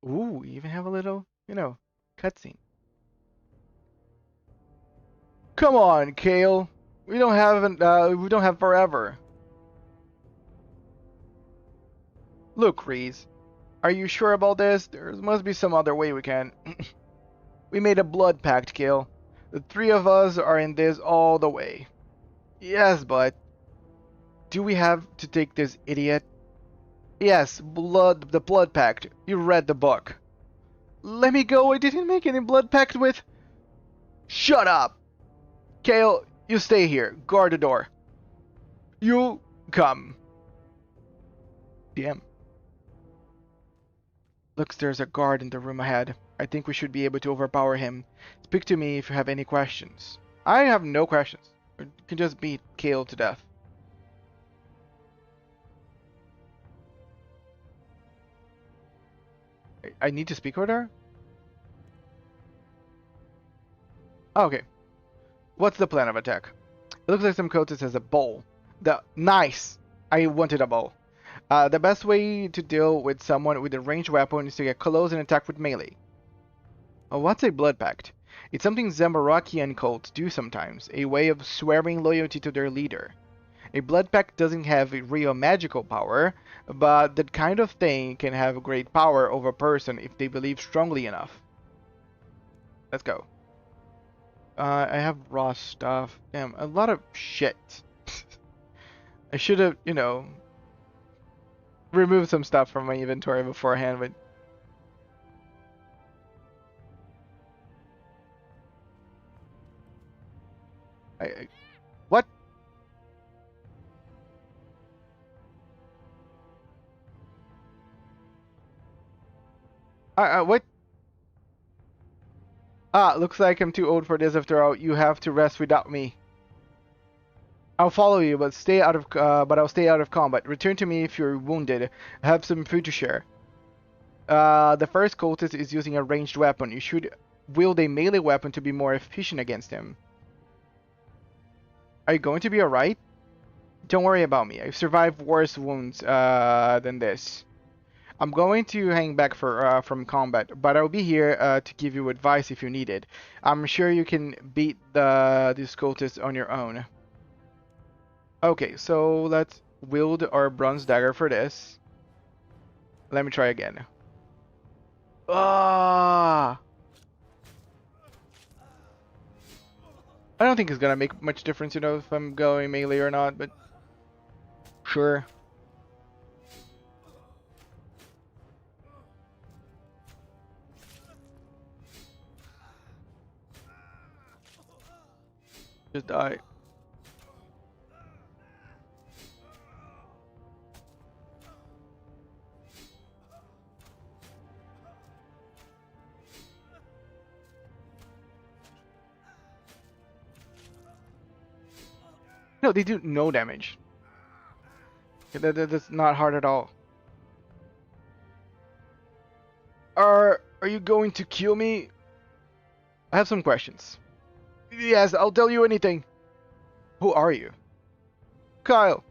Ooh, we even have a little, cutscene. Come on, Kale. We don't have forever. Look, Reese. Are you sure about this? There must be some other way we can. We made a blood pact, Kale. The three of us are in this all the way. Yes, but... Do we have to take this idiot? Yes, the blood pact. You read the book. Let me go, I didn't make any blood pact with... Shut up! Kale, you stay here. Guard the door. You come. Damn. Looks there's a guard in the room ahead. I think we should be able to overpower him. Speak to me if you have any questions. I have no questions. We can just beat Kale to death. I need to speak with her? Oh, okay. What's the plan of attack? It looks like some cultist has a bow. Nice! I wanted a bow. The best way to deal with someone with a ranged weapon is to get close and attack with melee. What's a blood pact? It's something Zamorakian cults do sometimes, a way of swearing loyalty to their leader. A blood pact doesn't have a real magical power, but that kind of thing can have great power over a person if they believe strongly enough. Let's go. I have raw stuff. Damn, a lot of shit. I should have, removed some stuff from my inventory beforehand, but... What? What? Ah, looks like I'm too old for this after all. You have to rest without me. I'll follow you, but I'll stay out of combat. Return to me if you're wounded. I have some food to share. The first cultist is using a ranged weapon. You should wield a melee weapon to be more efficient against him. Are you going to be alright? Don't worry about me. I've survived worse wounds than this. I'm going to hang back from combat, but I'll be here to give you advice if you need it. I'm sure you can beat these cultists on your own. Okay, so let's wield our bronze dagger for this. Let me try again. Ah! I don't think it's gonna make much difference, you know, if I'm going melee or not, but sure. Just die. No, they do no damage. That's not hard at all. Are you going to kill me? I have some questions. Yes, I'll tell you anything. Who are you? Kyle.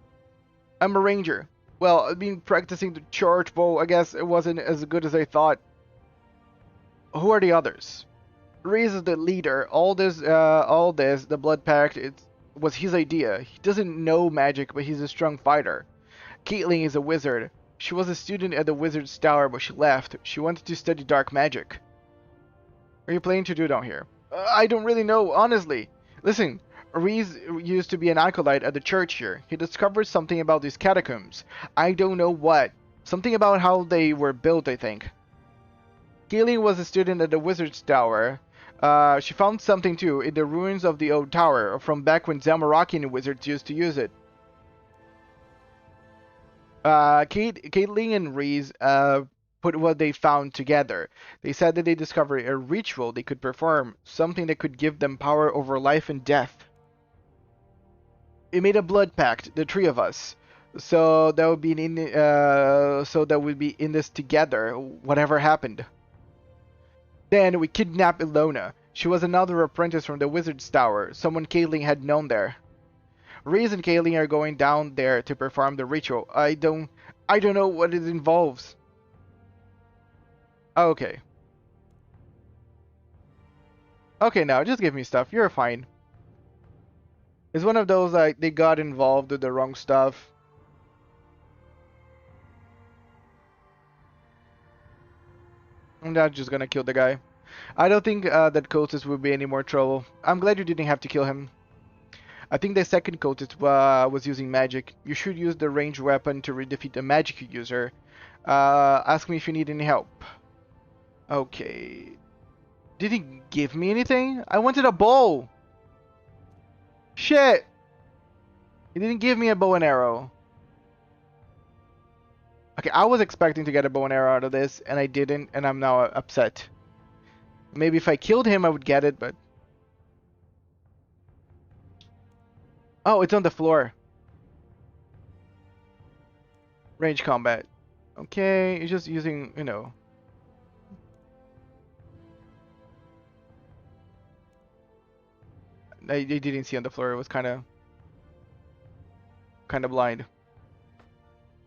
I'm a ranger. Well, I've been practicing the charge bow. I guess it wasn't as good as I thought. Who are the others? Reese is the leader. All this, the blood pact, it was his idea. He doesn't know magic, but he's a strong fighter. Caitlin is a wizard. She was a student at the Wizard's Tower, but she left. She wanted to study dark magic. What are you planning to do down here? I don't really know, honestly. Listen, Reese used to be an acolyte at the church here. He discovered something about these catacombs. I don't know what. Something about how they were built, I think. Caitlin was a student at the Wizard's Tower. She found something too in the ruins of the old tower from back when Zamorakian wizards used to use it. Caitlin and Reese put what they found together. They said that they discovered a ritual they could perform, something that could give them power over life and death. We made a blood pact, the three of us. So that would be in this together, whatever happened. Then we kidnapped Ilona. She was another apprentice from the Wizard's Tower, someone Caitlin had known there. Reese and Caitlin are going down there to perform the ritual. I don't know what it involves. Okay. Okay, now just give me stuff. You're fine. It's one of those like they got involved with the wrong stuff. I'm not just gonna kill the guy. I don't think that cultist will be any more trouble. I'm glad you didn't have to kill him. I think the second cultist was using magic. You should use the ranged weapon to defeat a magic user. Ask me if you need any help. Okay. Did he give me anything? I wanted a bow! Shit! He didn't give me a bow and arrow. Okay, I was expecting to get a bow and arrow out of this, and I didn't, and I'm now upset. Maybe if I killed him, I would get it, but... Oh, it's on the floor. Range combat. Okay, you're just using, you know... I didn't see on the floor, it was kind of blind.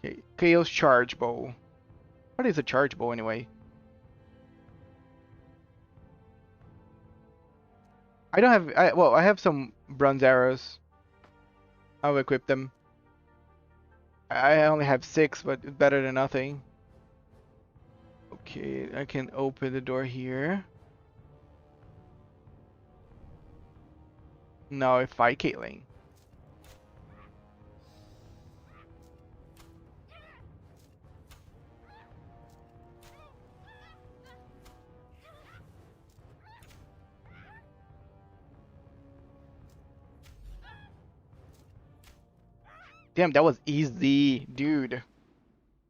Okay, Chaos Charge Bow. What is a charge bow anyway? I don't have, well, I have some bronze arrows. I'll equip them. I only have 6, but it's better than nothing. Okay, I can open the door here. Now I fight Caitlin. Damn, that was easy, dude.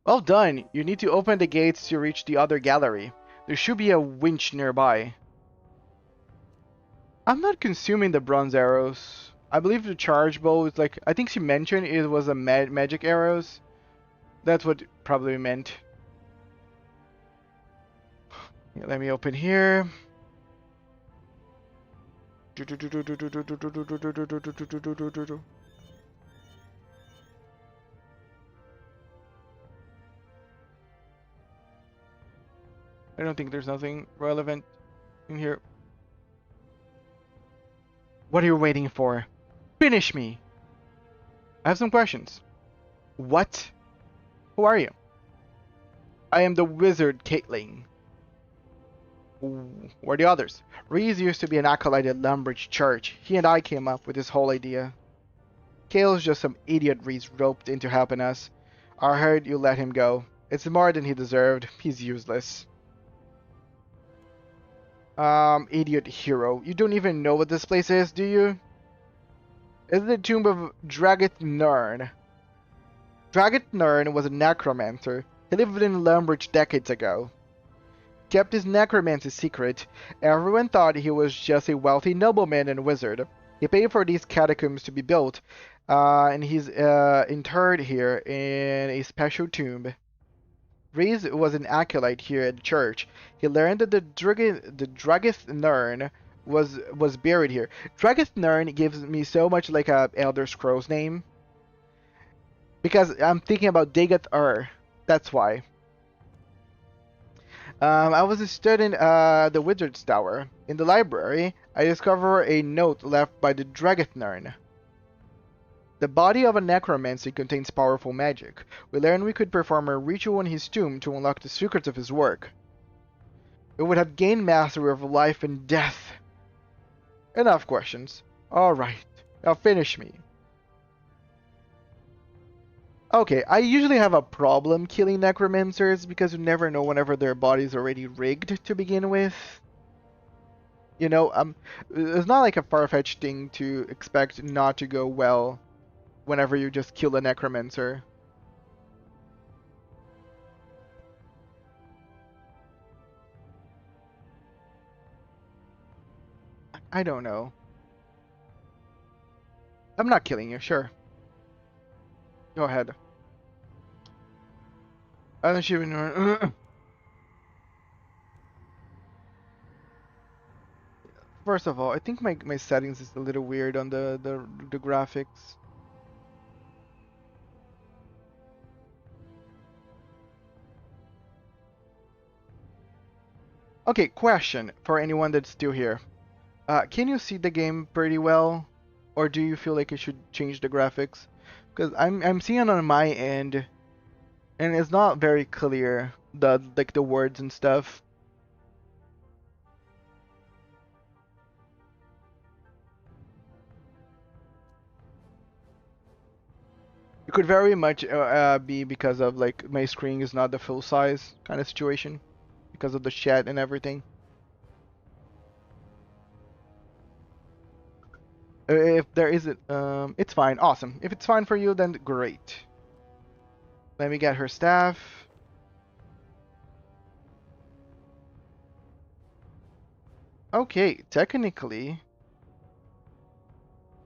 Well done. You need to open the gates to reach the other gallery. There should be a winch nearby. I'm not consuming the bronze arrows. I believe the charge bow is like... I think she mentioned it was a magic arrows. That's what it probably meant. Yeah, let me open here. I don't think there's nothing relevant in here. What are you waiting for? Finish me! I have some questions. What? Who are you? I am the wizard Caitlin. Where are the others? Reese used to be an acolyte at Lumbridge Church. He and I came up with this whole idea. Kale's just some idiot Reese roped into helping us. I heard you let him go. It's more than he deserved. He's useless. Idiot hero. You don't even know what this place is, do you? It's the tomb of Dragith Nern. Dragith Nern was a necromancer. He lived in Lumbridge decades ago. Kept his necromancy secret. Everyone thought he was just a wealthy nobleman and wizard. He paid for these catacombs to be built, and he's interred here in a special tomb. Reese was an acolyte here at the church. He learned that the Dragith Nern was buried here. Dragith Nern gives me so much like a Elder Scrolls name. Because I'm thinking about Dagoth Ur. That's why. I was a student at the Wizard's Tower. In the library, I discovered a note left by the Dragith Nern. The body of a necromancer contains powerful magic. We learned we could perform a ritual in his tomb to unlock the secrets of his work. It would have gained mastery of life and death. Enough questions. Alright, now finish me. Okay, I usually have a problem killing necromancers because you never know whenever their body's already rigged to begin with. You know, it's not like a far-fetched thing to expect not to go well whenever you just kill a necromancer. I don't know. I'm not killing you, sure. Go ahead. I don't even. First of all, I think my settings is a little weird on the graphics. Okay, question for anyone that's still here. Can you see the game pretty well, or do you feel like you should change the graphics? Because I'm seeing on my end, and it's not very clear the words and stuff. It could very much be because of like my screen is not the full size kind of situation, because of the chat and everything. If there isn't, it's fine. Awesome. If it's fine for you, then great. Let me get her staff. Okay, technically,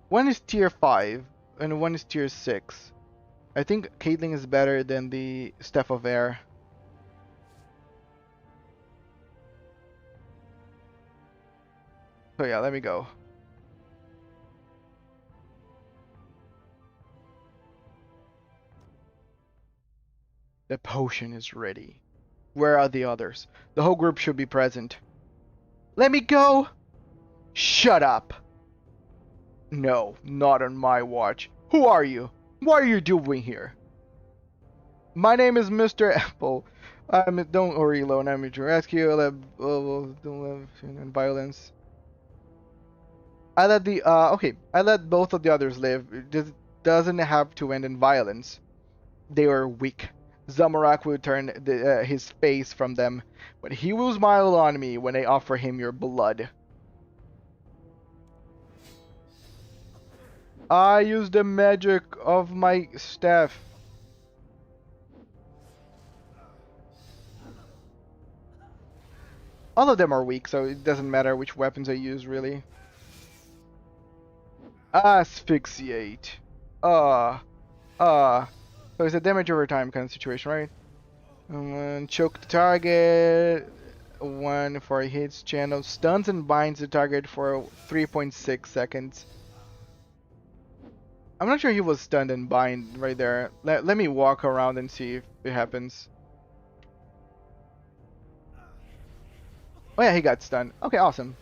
one is tier 5 and one is tier 6. I think Caitlyn is better than the Staff of Air. So yeah, let me go. The potion is ready. Where are the others? The whole group should be present. Let me go! Shut up! No, not on my watch. Who are you? What are you doing here? My name is Mr. Apple. Don't worry, alone. I'm here to rescue. Don't live in violence. I let both of the others live. It doesn't have to end in violence. They are weak. Zamorak will turn his face from them, but he will smile on me when I offer him your blood. I use the magic of my staff. All of them are weak, so it doesn't matter which weapons I use, really. Asphyxiate. So it's a damage over time kind of situation, right? Choke the target. 1 for hits, channel, stuns and binds the target for 3.6 seconds. I'm not sure he was stunned and bind right there. Let me walk around and see if it happens. Oh yeah, he got stunned. Okay, awesome.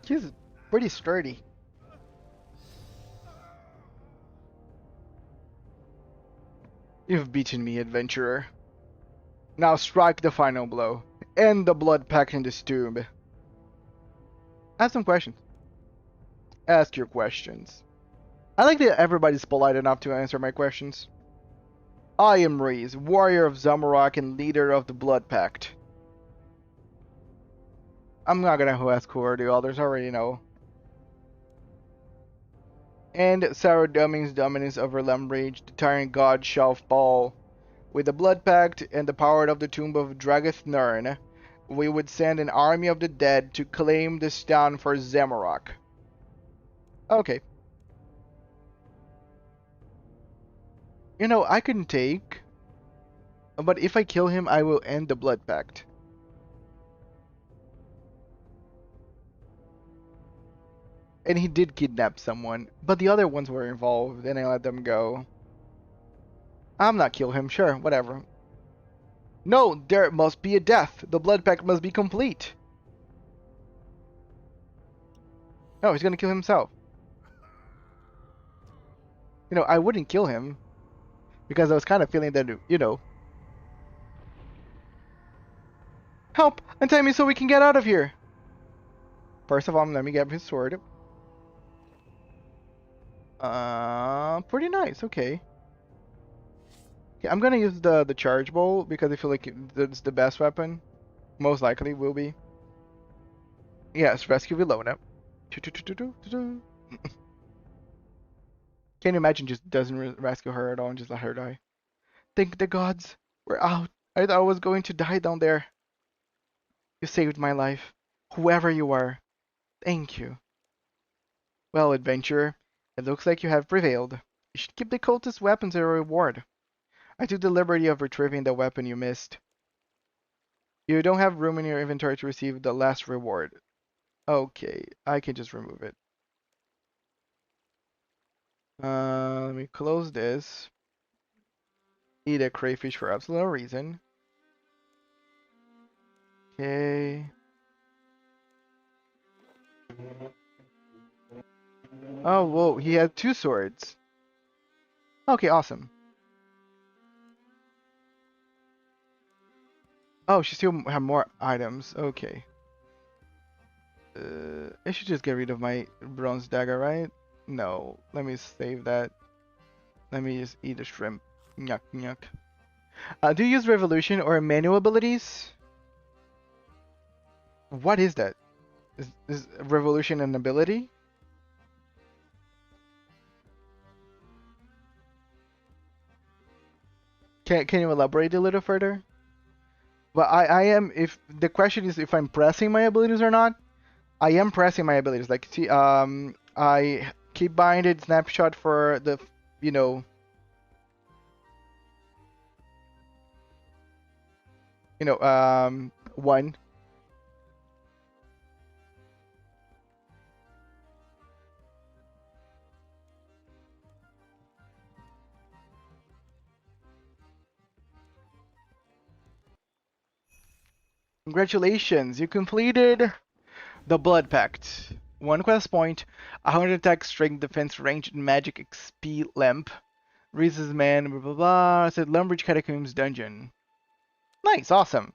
He's pretty sturdy. You've beaten me, adventurer. Now strike the final blow. End the blood pact in this tomb. Ask some questions. Ask your questions. I like that everybody's polite enough to answer my questions. I am Reese, warrior of Zamorak and leader of the Blood Pact. I'm not gonna ask who are the others, I already know. And Sarah Dumming's dominance over Lumbridge, the tyrant god shall fall. With the Blood Pact and the power of the tomb of Dragath Nern, we would send an army of the dead to claim this town for Zamorak. Okay. You know, I can take, but if I kill him, I will end the Blood Pact. And he did kidnap someone, but the other ones were involved, and I let them go. I'm not kill him, sure, whatever. No, there must be a death. The Blood Pact must be complete. No, he's gonna kill himself. You know, I wouldn't kill him, because I was kind of feeling that, you know. Help! Untie me so we can get out of here! First of all, let me get his sword. Pretty nice, okay. Okay, I'm gonna use the charge bow because I feel like it's the best weapon. Most likely will be. Yes, rescue Vilona. Can you imagine just doesn't rescue her at all and just let her die? Thank the gods, we're out. I thought I was going to die down there. You saved my life. Whoever you are, thank you. Well, adventurer, it looks like you have prevailed. You should keep the cultist weapons as a reward. I took the liberty of retrieving the weapon you missed. You don't have room in your inventory to receive the last reward. Okay, I can just remove it. Let me close this. Eat a crayfish for absolute no reason. Okay. Oh, whoa, he had 2 swords. Okay, awesome. Oh, she still have more items. Okay. I should just get rid of my bronze dagger, right? No, let me save that. Let me just eat a shrimp. Nyuk, nyuk. Do you use revolution or manual abilities? What is that? Is revolution an ability? Can you elaborate a little further? Well, I am, if the question is if I'm pressing my abilities or not, I am pressing my abilities. Like, see, I keep binded snapshot for the, you know, one. Congratulations, you completed the Blood Pact. 1 quest point, 100 attack, strength, defense, range, and magic XP lamp. Reese's man, blah blah blah. Said Lumbridge Catacombs dungeon. Nice, awesome.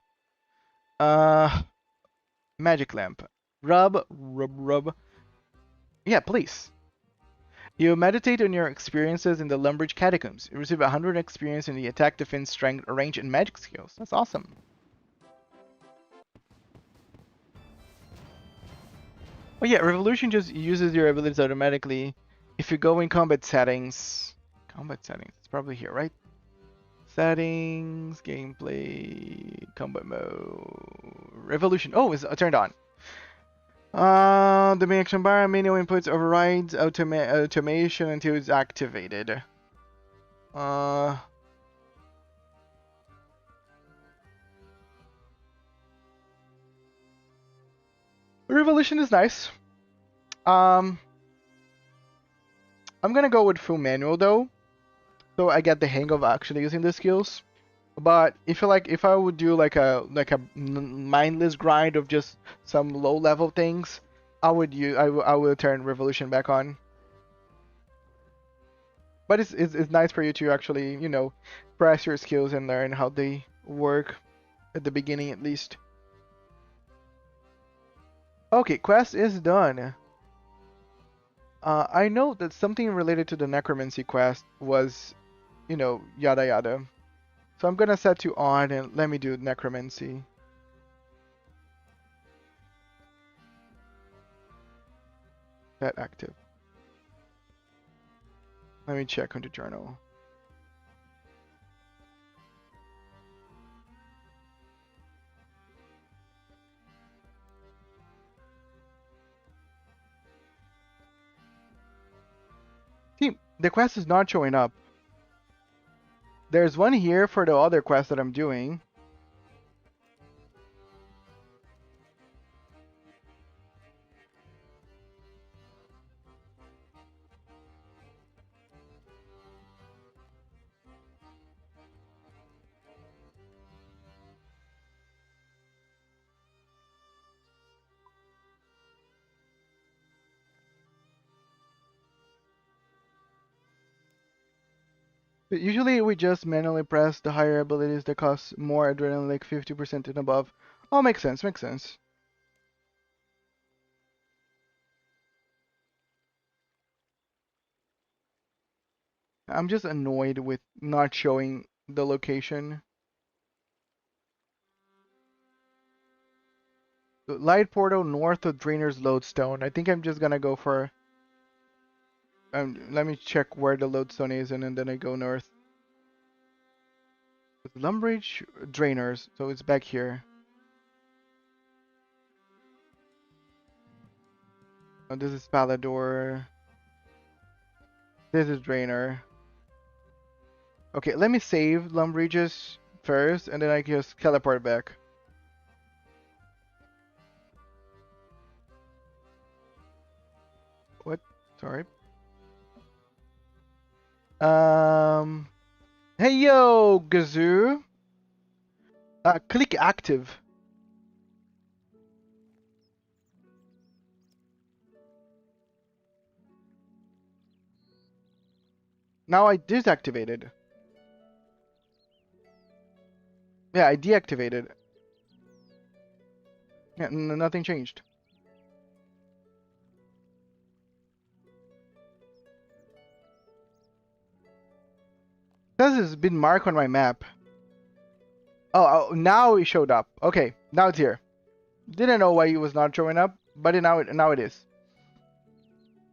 Magic lamp. Rub, rub, rub. Yeah, please. You meditate on your experiences in the Lumbridge Catacombs. You receive 100 experience in the attack, defense, strength, range, and magic skills. That's awesome. Oh yeah, Revolution just uses your abilities automatically. If you go in combat settings, it's probably here, right? Settings, gameplay, combat mode, Revolution. Oh, it's turned on. The main action bar, menu inputs overrides automation until it's activated. Revolution is nice. I'm gonna go with full manual though, so I get the hang of actually using the skills. But if I would do like a mindless grind of just some low level things, I will turn Revolution back on. But it's nice for you to actually, you know, press your skills and learn how they work at the beginning at least. Okay, quest is done. I know that something related to the necromancy quest was, you know, yada yada. So I'm gonna set you on and let me do necromancy. Set active. Let me check on the journal. See, the quest is not showing up. There's one here for the other quest that I'm doing. But usually we just manually press the higher abilities that cost more adrenaline, like 50% and above. Oh, makes sense, makes sense. I'm just annoyed with not showing the location. The light portal north of Drainer's Lodestone. I think I'm just gonna go for... let me check where the Lodestone is and then I go north. Lumbridge, Drainers, so it's back here. Oh, this is Palador. This is Drainer. Okay, let me save Lumbridges first and then I can just teleport back. What? Sorry. Hey yo, Gazoo. Click active. Now I disactivated. Yeah, I deactivated. Yeah, nothing changed. This has been marked on my map. Oh, now it showed up. Okay, now it's here. Didn't know why it was not showing up, but now it is.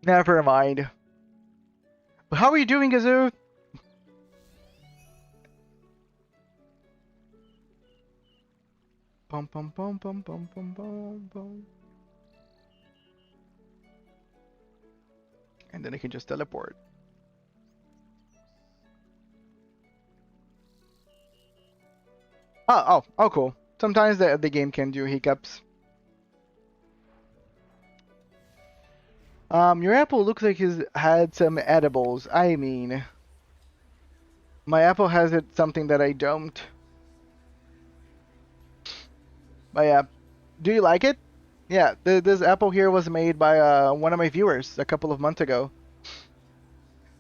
Never mind. How are you doing, Gazoo? Pum pum pum pum pum pum pum pum. And then I can just teleport. Oh, cool. Sometimes the game can do hiccups. Your apple looks like he's had some edibles. I mean, my apple has it something that I don't. But yeah, do you like it? Yeah, this apple here was made by one of my viewers a couple of months ago.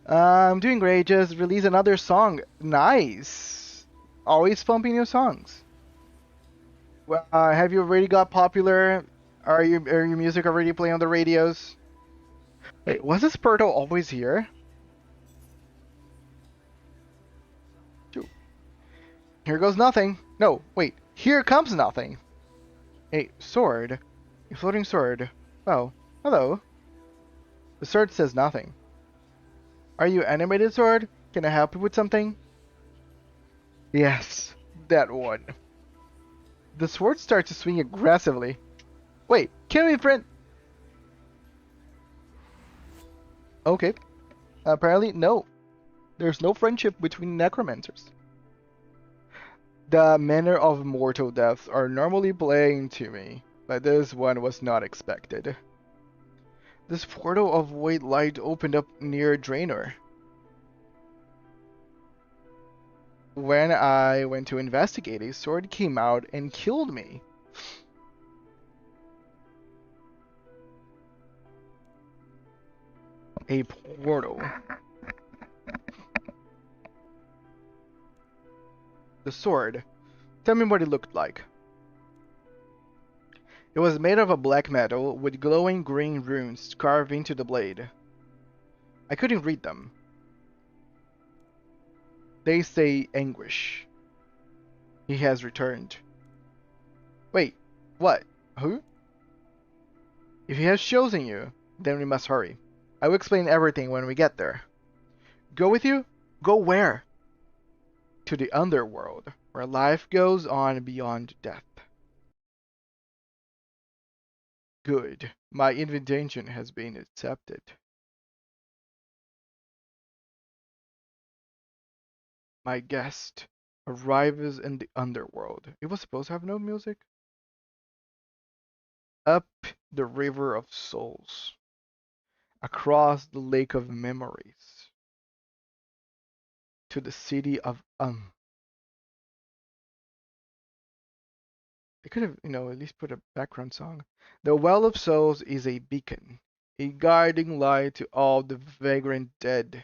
I'm doing great. Just release another song. Nice. Always pumping new songs. Well, have you already got popular? Are your music already playing on the radios? Wait, was this Spurtle always here? Phew. Here goes nothing. No, wait. Here comes nothing. A sword. A floating sword. Oh, hello. The sword says nothing. Are you animated sword? Can I help you with something? Yes, that one. The sword starts to swing aggressively. Wait, can we friend? Okay. Apparently, no. There's no friendship between necromancers. The manner of mortal deaths are normally plain to me, but this one was not expected. This portal of white light opened up near Draenor. When I went to investigate, a sword came out and killed me. A portal. The sword. Tell me what it looked like. It was made of a black metal with glowing green runes carved into the blade. I couldn't read them. They say anguish. He has returned. Wait, what? Who? If he has chosen you, then we must hurry. I will explain everything when we get there. Go with you? Go where? To the underworld, where life goes on beyond death. Good. My invitation has been accepted. My guest arrives in the underworld. It was supposed to have no music? Up the river of souls. Across the lake of memories. To the city of They could have, at least put a background song. The Well of Souls is a beacon, a guiding light to all the vagrant dead.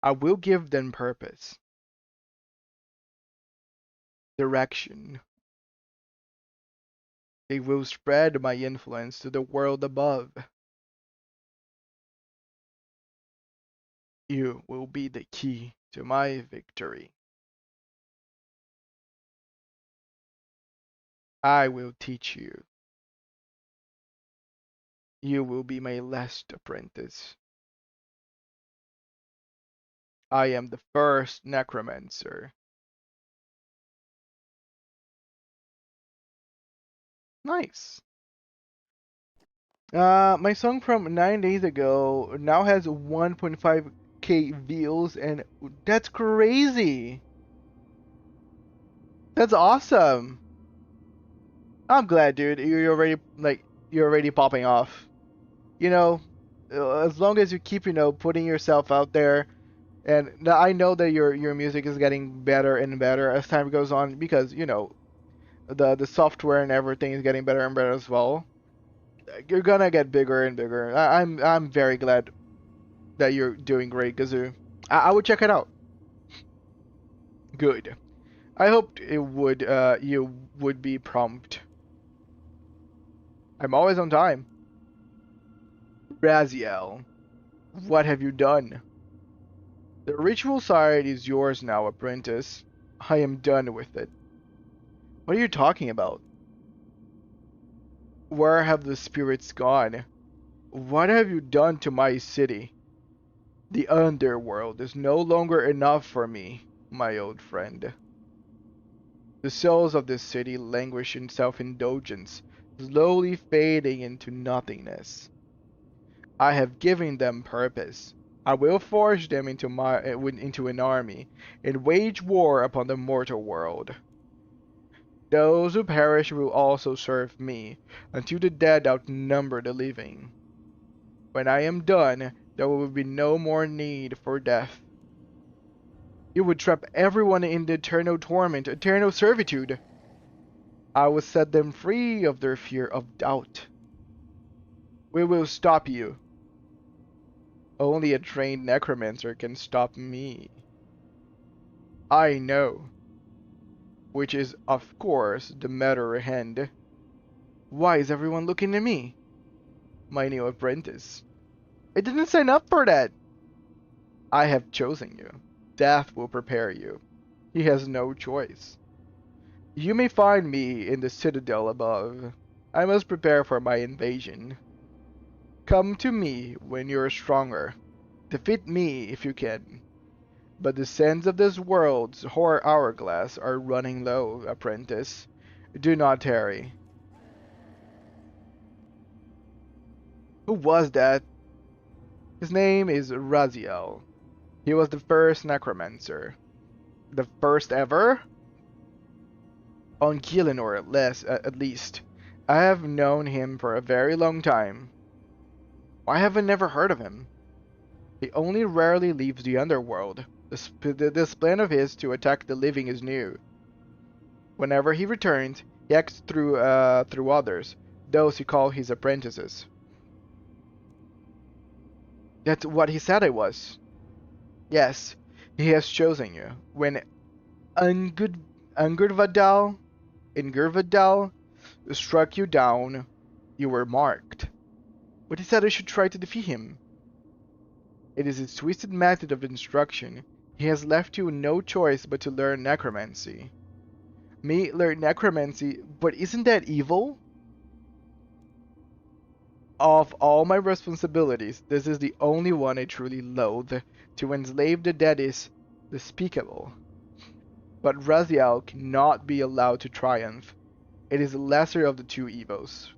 I will give them purpose, direction. They will spread my influence to the world above. You will be the key to my victory. I will teach you. You will be my last apprentice. I am the first necromancer. Nice. My song from 9 days ago now has 1.5k views, and that's crazy. That's awesome. I'm glad, dude. You're already popping off. You know, as long as you keep putting yourself out there, and I know that your music is getting better and better as time goes on because the software and everything is getting better and better as well. You're gonna get bigger and bigger. I'm very glad that you're doing great, Gazoo. I would check it out. Good. I hoped it would you would be prompt. I'm always on time. Raziel, what have you done? The ritual side is yours now, apprentice. I am done with it. What are you talking about? Where have the spirits gone? What have you done to my city? The underworld is no longer enough for me, my old friend. The souls of this city languish in self-indulgence, slowly fading into nothingness. I have given them purpose. I will forge them into an army and wage war upon the mortal world. Those who perish will also serve me, until the dead outnumber the living. When I am done, there will be no more need for death. You would trap everyone in the eternal torment, eternal servitude. I will set them free of their fear of doubt. We will stop you. Only a trained necromancer can stop me. I know. Which is, of course, the matter at hand. Why is everyone looking at me? My new apprentice. I didn't sign up for that. I have chosen you. Death will prepare you. He has no choice. You may find me in the citadel above. I must prepare for my invasion. Come to me when you're stronger. Defeat me if you can. But the sands of this world's horror hourglass are running low, apprentice. Do not tarry. Who was that? His name is Raziel. He was the first necromancer. The first ever? On Gielinor, at least. I have known him for a very long time. Why have I never heard of him? He only rarely leaves the underworld. This plan of his to attack the living is new. Whenever he returns, he acts through others, those he calls his apprentices. That's what he said I was. Yes, he has chosen you. When Angud Angurvadal Ingurvadal struck you down, you were marked. But he said I should try to defeat him. It is his twisted method of instruction. He has left you no choice but to learn necromancy. Me learn necromancy, but isn't that evil? Of all my responsibilities, this is the only one I truly loathe. To enslave the dead is despicable. But Raziel cannot be allowed to triumph. It is the lesser of the two evils.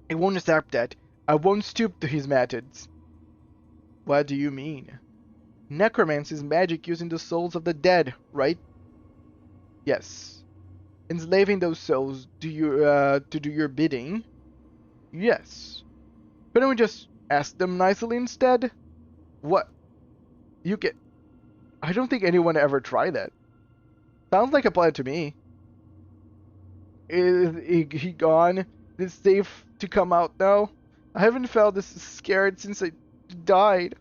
I won't accept that. I won't stoop to his methods. What do you mean? Necromancy is magic using the souls of the dead, right? Yes. Enslaving those souls to do your bidding? Yes. Couldn't we just ask them nicely instead? What? You can... I don't think anyone ever tried that. Sounds like a plan to me. Is he gone? Is it safe to come out now? I haven't felt this scared since I died.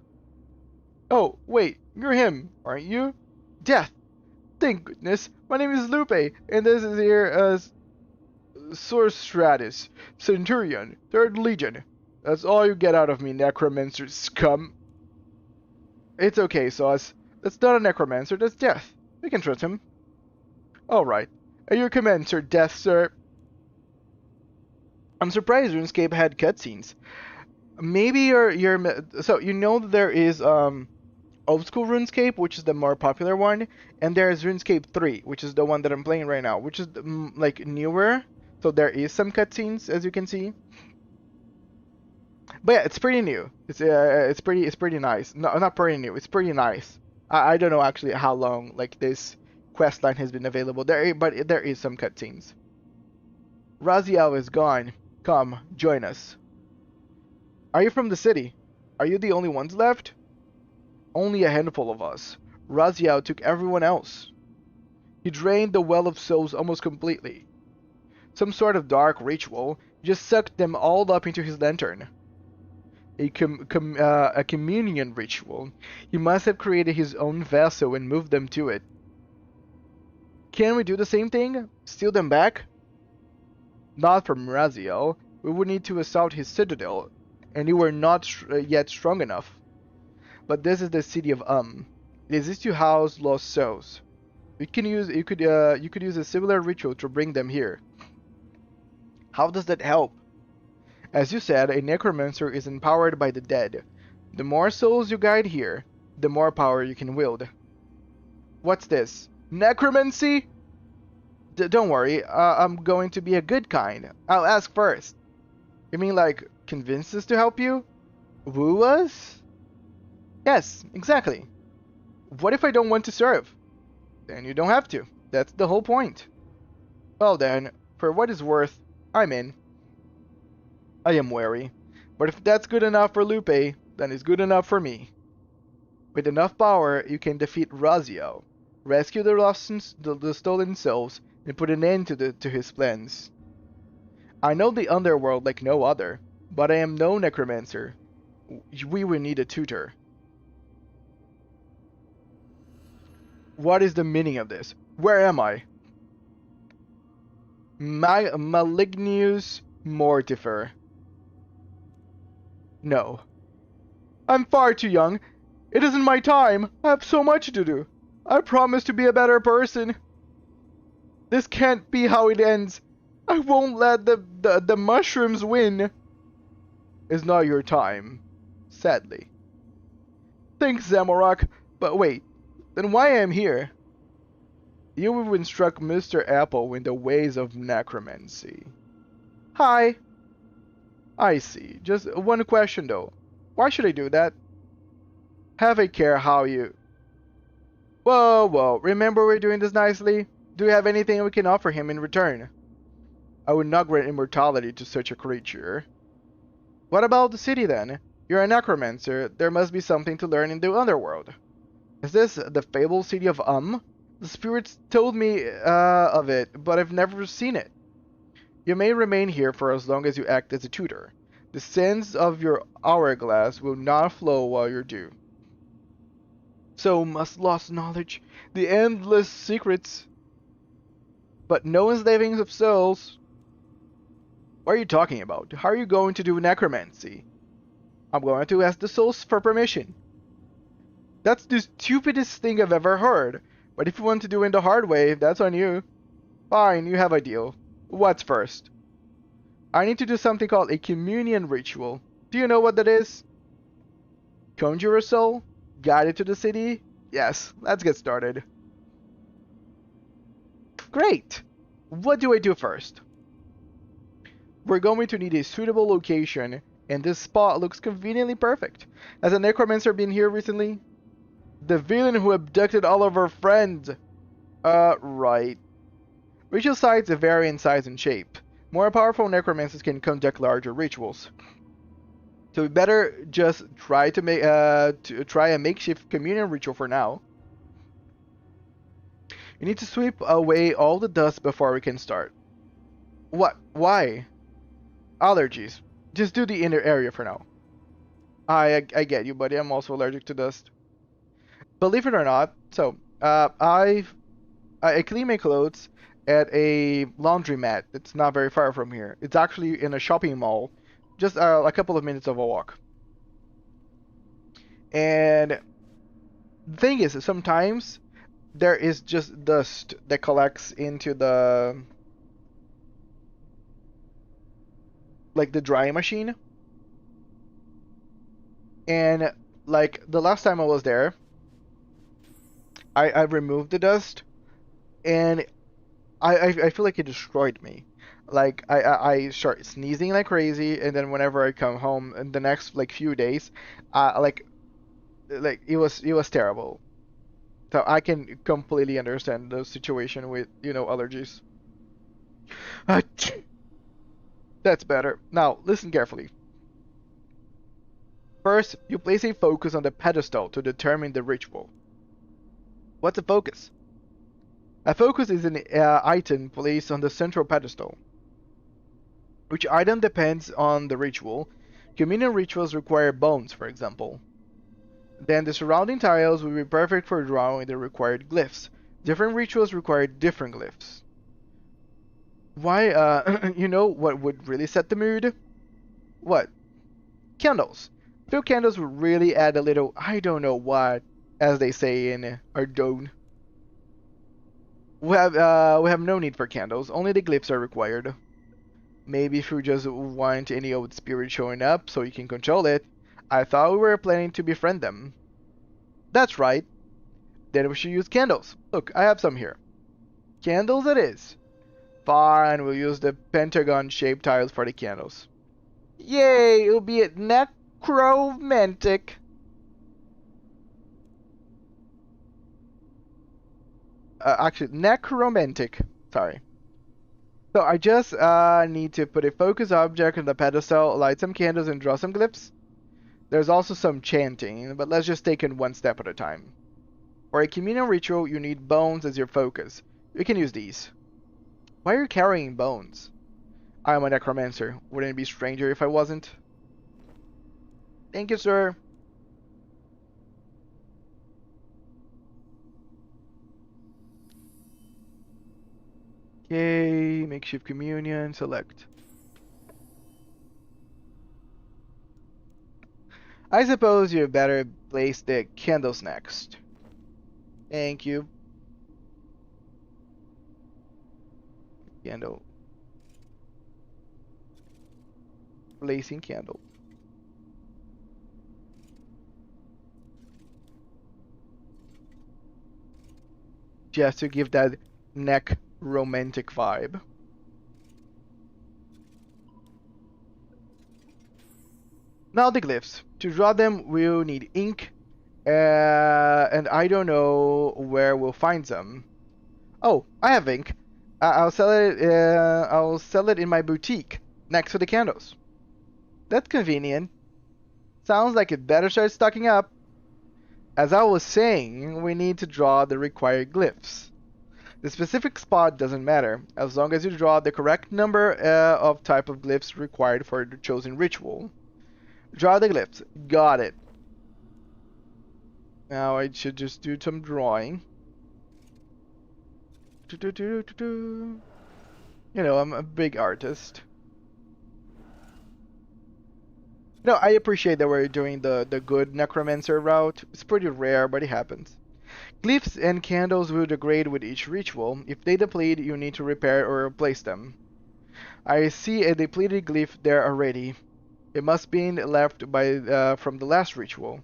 Oh, wait, you're him, aren't you? Death! Thank goodness. My name is Lupe, and this is here as Sorstratus, Centurion, 3rd Legion. That's all you get out of me, necromancer scum. It's okay, Sauce. That's not a necromancer, that's Death. We can trust him. Alright. At your command, Sir Death, sir. I'm surprised RuneScape had cutscenes. Maybe you're so you know that there is old school RuneScape, which is the more popular one, and there is RuneScape 3, which is the one that I'm playing right now, which is like newer. So there is some cutscenes, as you can see. But yeah, it's pretty new. It's pretty nice. No, not pretty new. It's pretty nice. I don't know actually how long like this quest line has been available there, but there is some cutscenes. Raziel is gone. Come, join us. Are you from the city? Are you the only ones left? Only a handful of us. Raziel took everyone else. He drained the Well of Souls almost completely. Some sort of dark ritual just sucked them all up into his lantern. A communion ritual. He must have created his own vessel and moved them to it. Can we do the same thing? Steal them back? Not from Raziel. We would need to assault his citadel, and you were not yet strong enough. But this is the city of It exists to house lost souls. You could use a similar ritual to bring them here. How does that help? As you said, a necromancer is empowered by the dead. The more souls you guide here, the more power you can wield. What's this? Necromancy? Don't worry, I'm going to be a good kind. I'll ask first. You mean like convince us to help you? Woo us? Yes, exactly. What if I don't want to serve? Then you don't have to. That's the whole point. Well then, for what it's worth, I'm in. I am wary, but if that's good enough for Lupe, then it's good enough for me. With enough power, you can defeat Raziel, rescue the stolen souls, and put an end to his plans. I know the underworld like no other, but I am no necromancer. We will need a tutor. What is the meaning of this? Where am I? Malignius Mortifer. No. I'm far too young. It isn't my time. I have so much to do. I promise to be a better person. This can't be how it ends. I won't let the mushrooms win. It's not your time, sadly. Thanks, Zamorak. But wait, then why am I here? You will instruct Mr. Apple in the ways of necromancy. Hi. I see. Just one question though. Why should I do that? Have a care how you... Whoa, remember we're doing this nicely? Do you have anything we can offer him in return? I would not grant immortality to such a creature. What about the city then? You're a necromancer, there must be something to learn in the underworld. Is this the fabled city of The spirits told me of it, but I've never seen it. You may remain here for as long as you act as a tutor. The sands of your hourglass will not flow while you do. So must lost knowledge, the endless secrets, but no enslaving of souls. What are you talking about? How are you going to do necromancy? I'm going to ask the souls for permission. That's the stupidest thing I've ever heard. But if you want to do it the hard way, that's on you. Fine, you have a deal. What's first? I need to do something called a communion ritual. Do you know what that is? Conjure a soul? Guide it to the city? Yes, let's get started. Great! What do I do first? We're going to need a suitable location, and this spot looks conveniently perfect. Has a necromancer been here recently? The villain who abducted all of our friends. Right. Ritual sites vary in size and shape. More powerful necromancers can conduct larger rituals. So we better just try to try a makeshift communion ritual for now. You need to sweep away all the dust before we can start. What? Why? Allergies. Just do the inner area for now. I get you, buddy. I'm also allergic to dust. Believe it or not, so I clean my clothes at a laundromat that's not very far from here. It's actually in a shopping mall, just a couple of minutes of a walk. And the thing is, sometimes there is just dust that collects into the the drying machine. And like the last time I was there, I removed the dust, and I feel like it destroyed me. Like I start sneezing like crazy, and then whenever I come home in the next few days, like it was terrible. So I can completely understand the situation with allergies. That's better. Now listen carefully. First, you place a focus on the pedestal to determine the ritual. What's a focus? A focus is an item placed on the central pedestal. Which item depends on the ritual. Communion rituals require bones, for example. Then the surrounding tiles will be perfect for drawing the required glyphs. Different rituals require different glyphs. Why, you know what would really set the mood? What? Candles. Few candles would really add a little, I don't know what, as they say in Ardone. We have no need for candles, only the glyphs are required. Maybe if you just want any old spirit showing up so you can control it. I thought we were planning to befriend them. That's right. Then we should use candles. Look, I have some here. Candles it is. Fine, we'll use the pentagon-shaped tiles for the candles. Yay, it'll be a necromantic. Actually, necromantic. Sorry. So I just need to put a focus object on the pedestal, light some candles, and draw some glyphs. There's also some chanting, but let's just take it one step at a time. For a communion ritual, you need bones as your focus. You can use these. Why are you carrying bones? I am a necromancer. Wouldn't it be stranger if I wasn't? Thank you, sir. Okay, makeshift communion, select. I suppose you better place the candles next. Thank you. Candle. Placing candle. Just to give that neck romantic vibe. Now the glyphs. To draw them, we'll need ink, and I don't know where we'll find some. Oh, I have ink. I'll sell it. I'll sell it in my boutique next to the candles. That's convenient. Sounds like it better start stocking up. As I was saying, we need to draw the required glyphs. The specific spot doesn't matter, as long as you draw the correct number of type of glyphs required for the chosen ritual. Draw the glyphs. Got it. Now I should just do some drawing. You know, I'm a big artist. No, I appreciate that we're doing the good necromancer route. It's pretty rare, but it happens. Glyphs and candles will degrade with each ritual. If they deplete, you need to repair or replace them. I see a depleted glyph there already. It must be left by from the last ritual.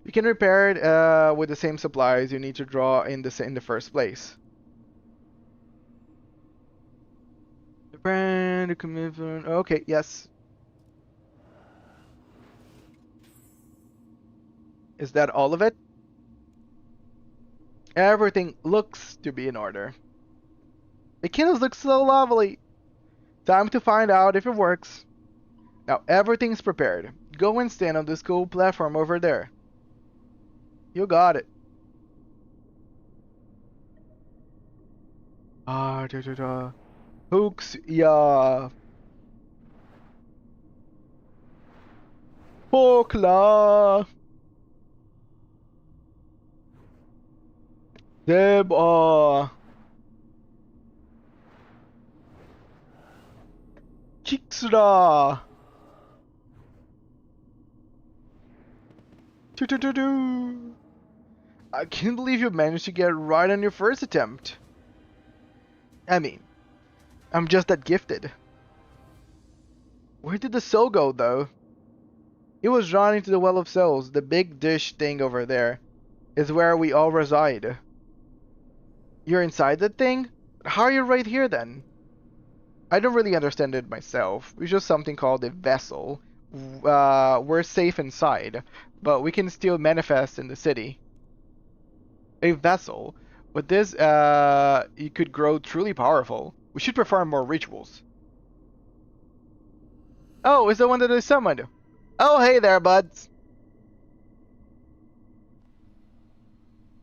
You can repair it with the same supplies you need to draw in the first place. Brand commitment. Okay, yes. Is that all of it? Everything looks to be in order. The candles look so lovely. Time to find out if it works. Now everything's prepared. Go and stand on the school platform over there. You got it. Hooks, yeah. Pokla. Deb, Chiksra. Do. I can't believe you managed to get right on your first attempt. I mean, I'm just that gifted. Where did the soul go, though? It was drawn into the Well of Souls. The big dish thing over there is where we all reside. You're inside that thing? How are you right here, then? I don't really understand it myself. It's just something called a vessel. We're safe inside, but we can still manifest in the city. A vessel? With this, you could grow truly powerful. We should perform more rituals. Oh, it's the one that I summoned. Oh, hey there, buds.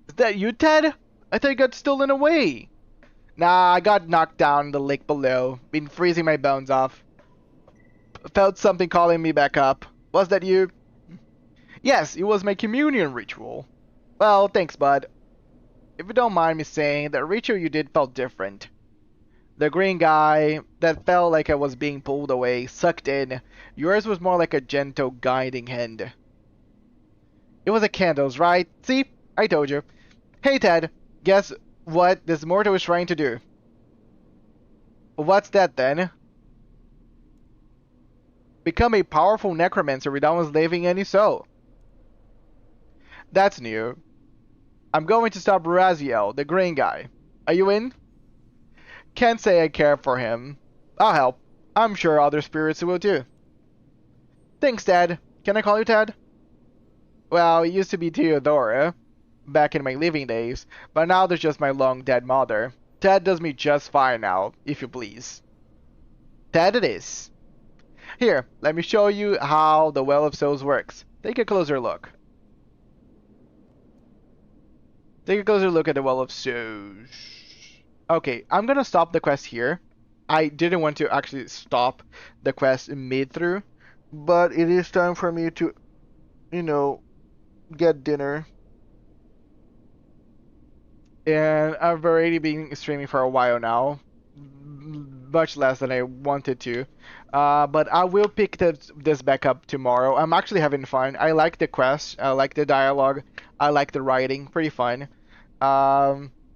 Is that you, Ted? I thought you got stolen away. Nah, I got knocked down in the lake below. Been freezing my bones off. Felt something calling me back up. Was that you? Yes, it was my communion ritual. Well, thanks, bud. If you don't mind me saying, the ritual you did felt different. The green guy, that felt like I was being pulled away, sucked in. Yours was more like a gentle guiding hand. It was the candles, right? See? I told you. Hey, Ted. Guess what this mortal is trying to do? What's that, then? Become a powerful necromancer without enslaving any soul. That's new. I'm going to stop Raziel, the green guy. Are you in? Can't say I care for him. I'll help. I'm sure other spirits will too. Thanks, Ted. Can I call you Ted? Well, it used to be Theodora, back in my living days, but now there's just my long-dead mother. Ted does me just fine now, if you please. Ted it is. Here, let me show you how the Well of Souls works. Take a closer look. Take a closer look at the Well of Souls. Okay, I'm gonna stop the quest here. I didn't want to actually stop the quest mid-through, but it is time for me to, you know, get dinner. And I've already been streaming for a while now, much less than I wanted to. But I will pick this back up tomorrow. I'm actually having fun. I like the quest. I like the dialogue. I like the writing. Pretty fun.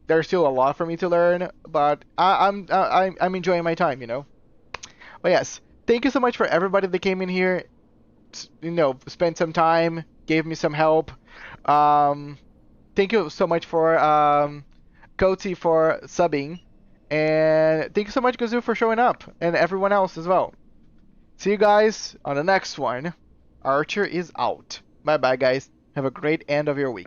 There's still a lot for me to learn, but I'm enjoying my time, you know. But yes, thank you so much for everybody that came in here. You know, spent some time, gave me some help. Thank you so much for Koti for subbing, and thank you so much Gazoo for showing up, and everyone else as well. See you guys on the next one. Archer is out. Bye bye, guys. Have a great end of your week.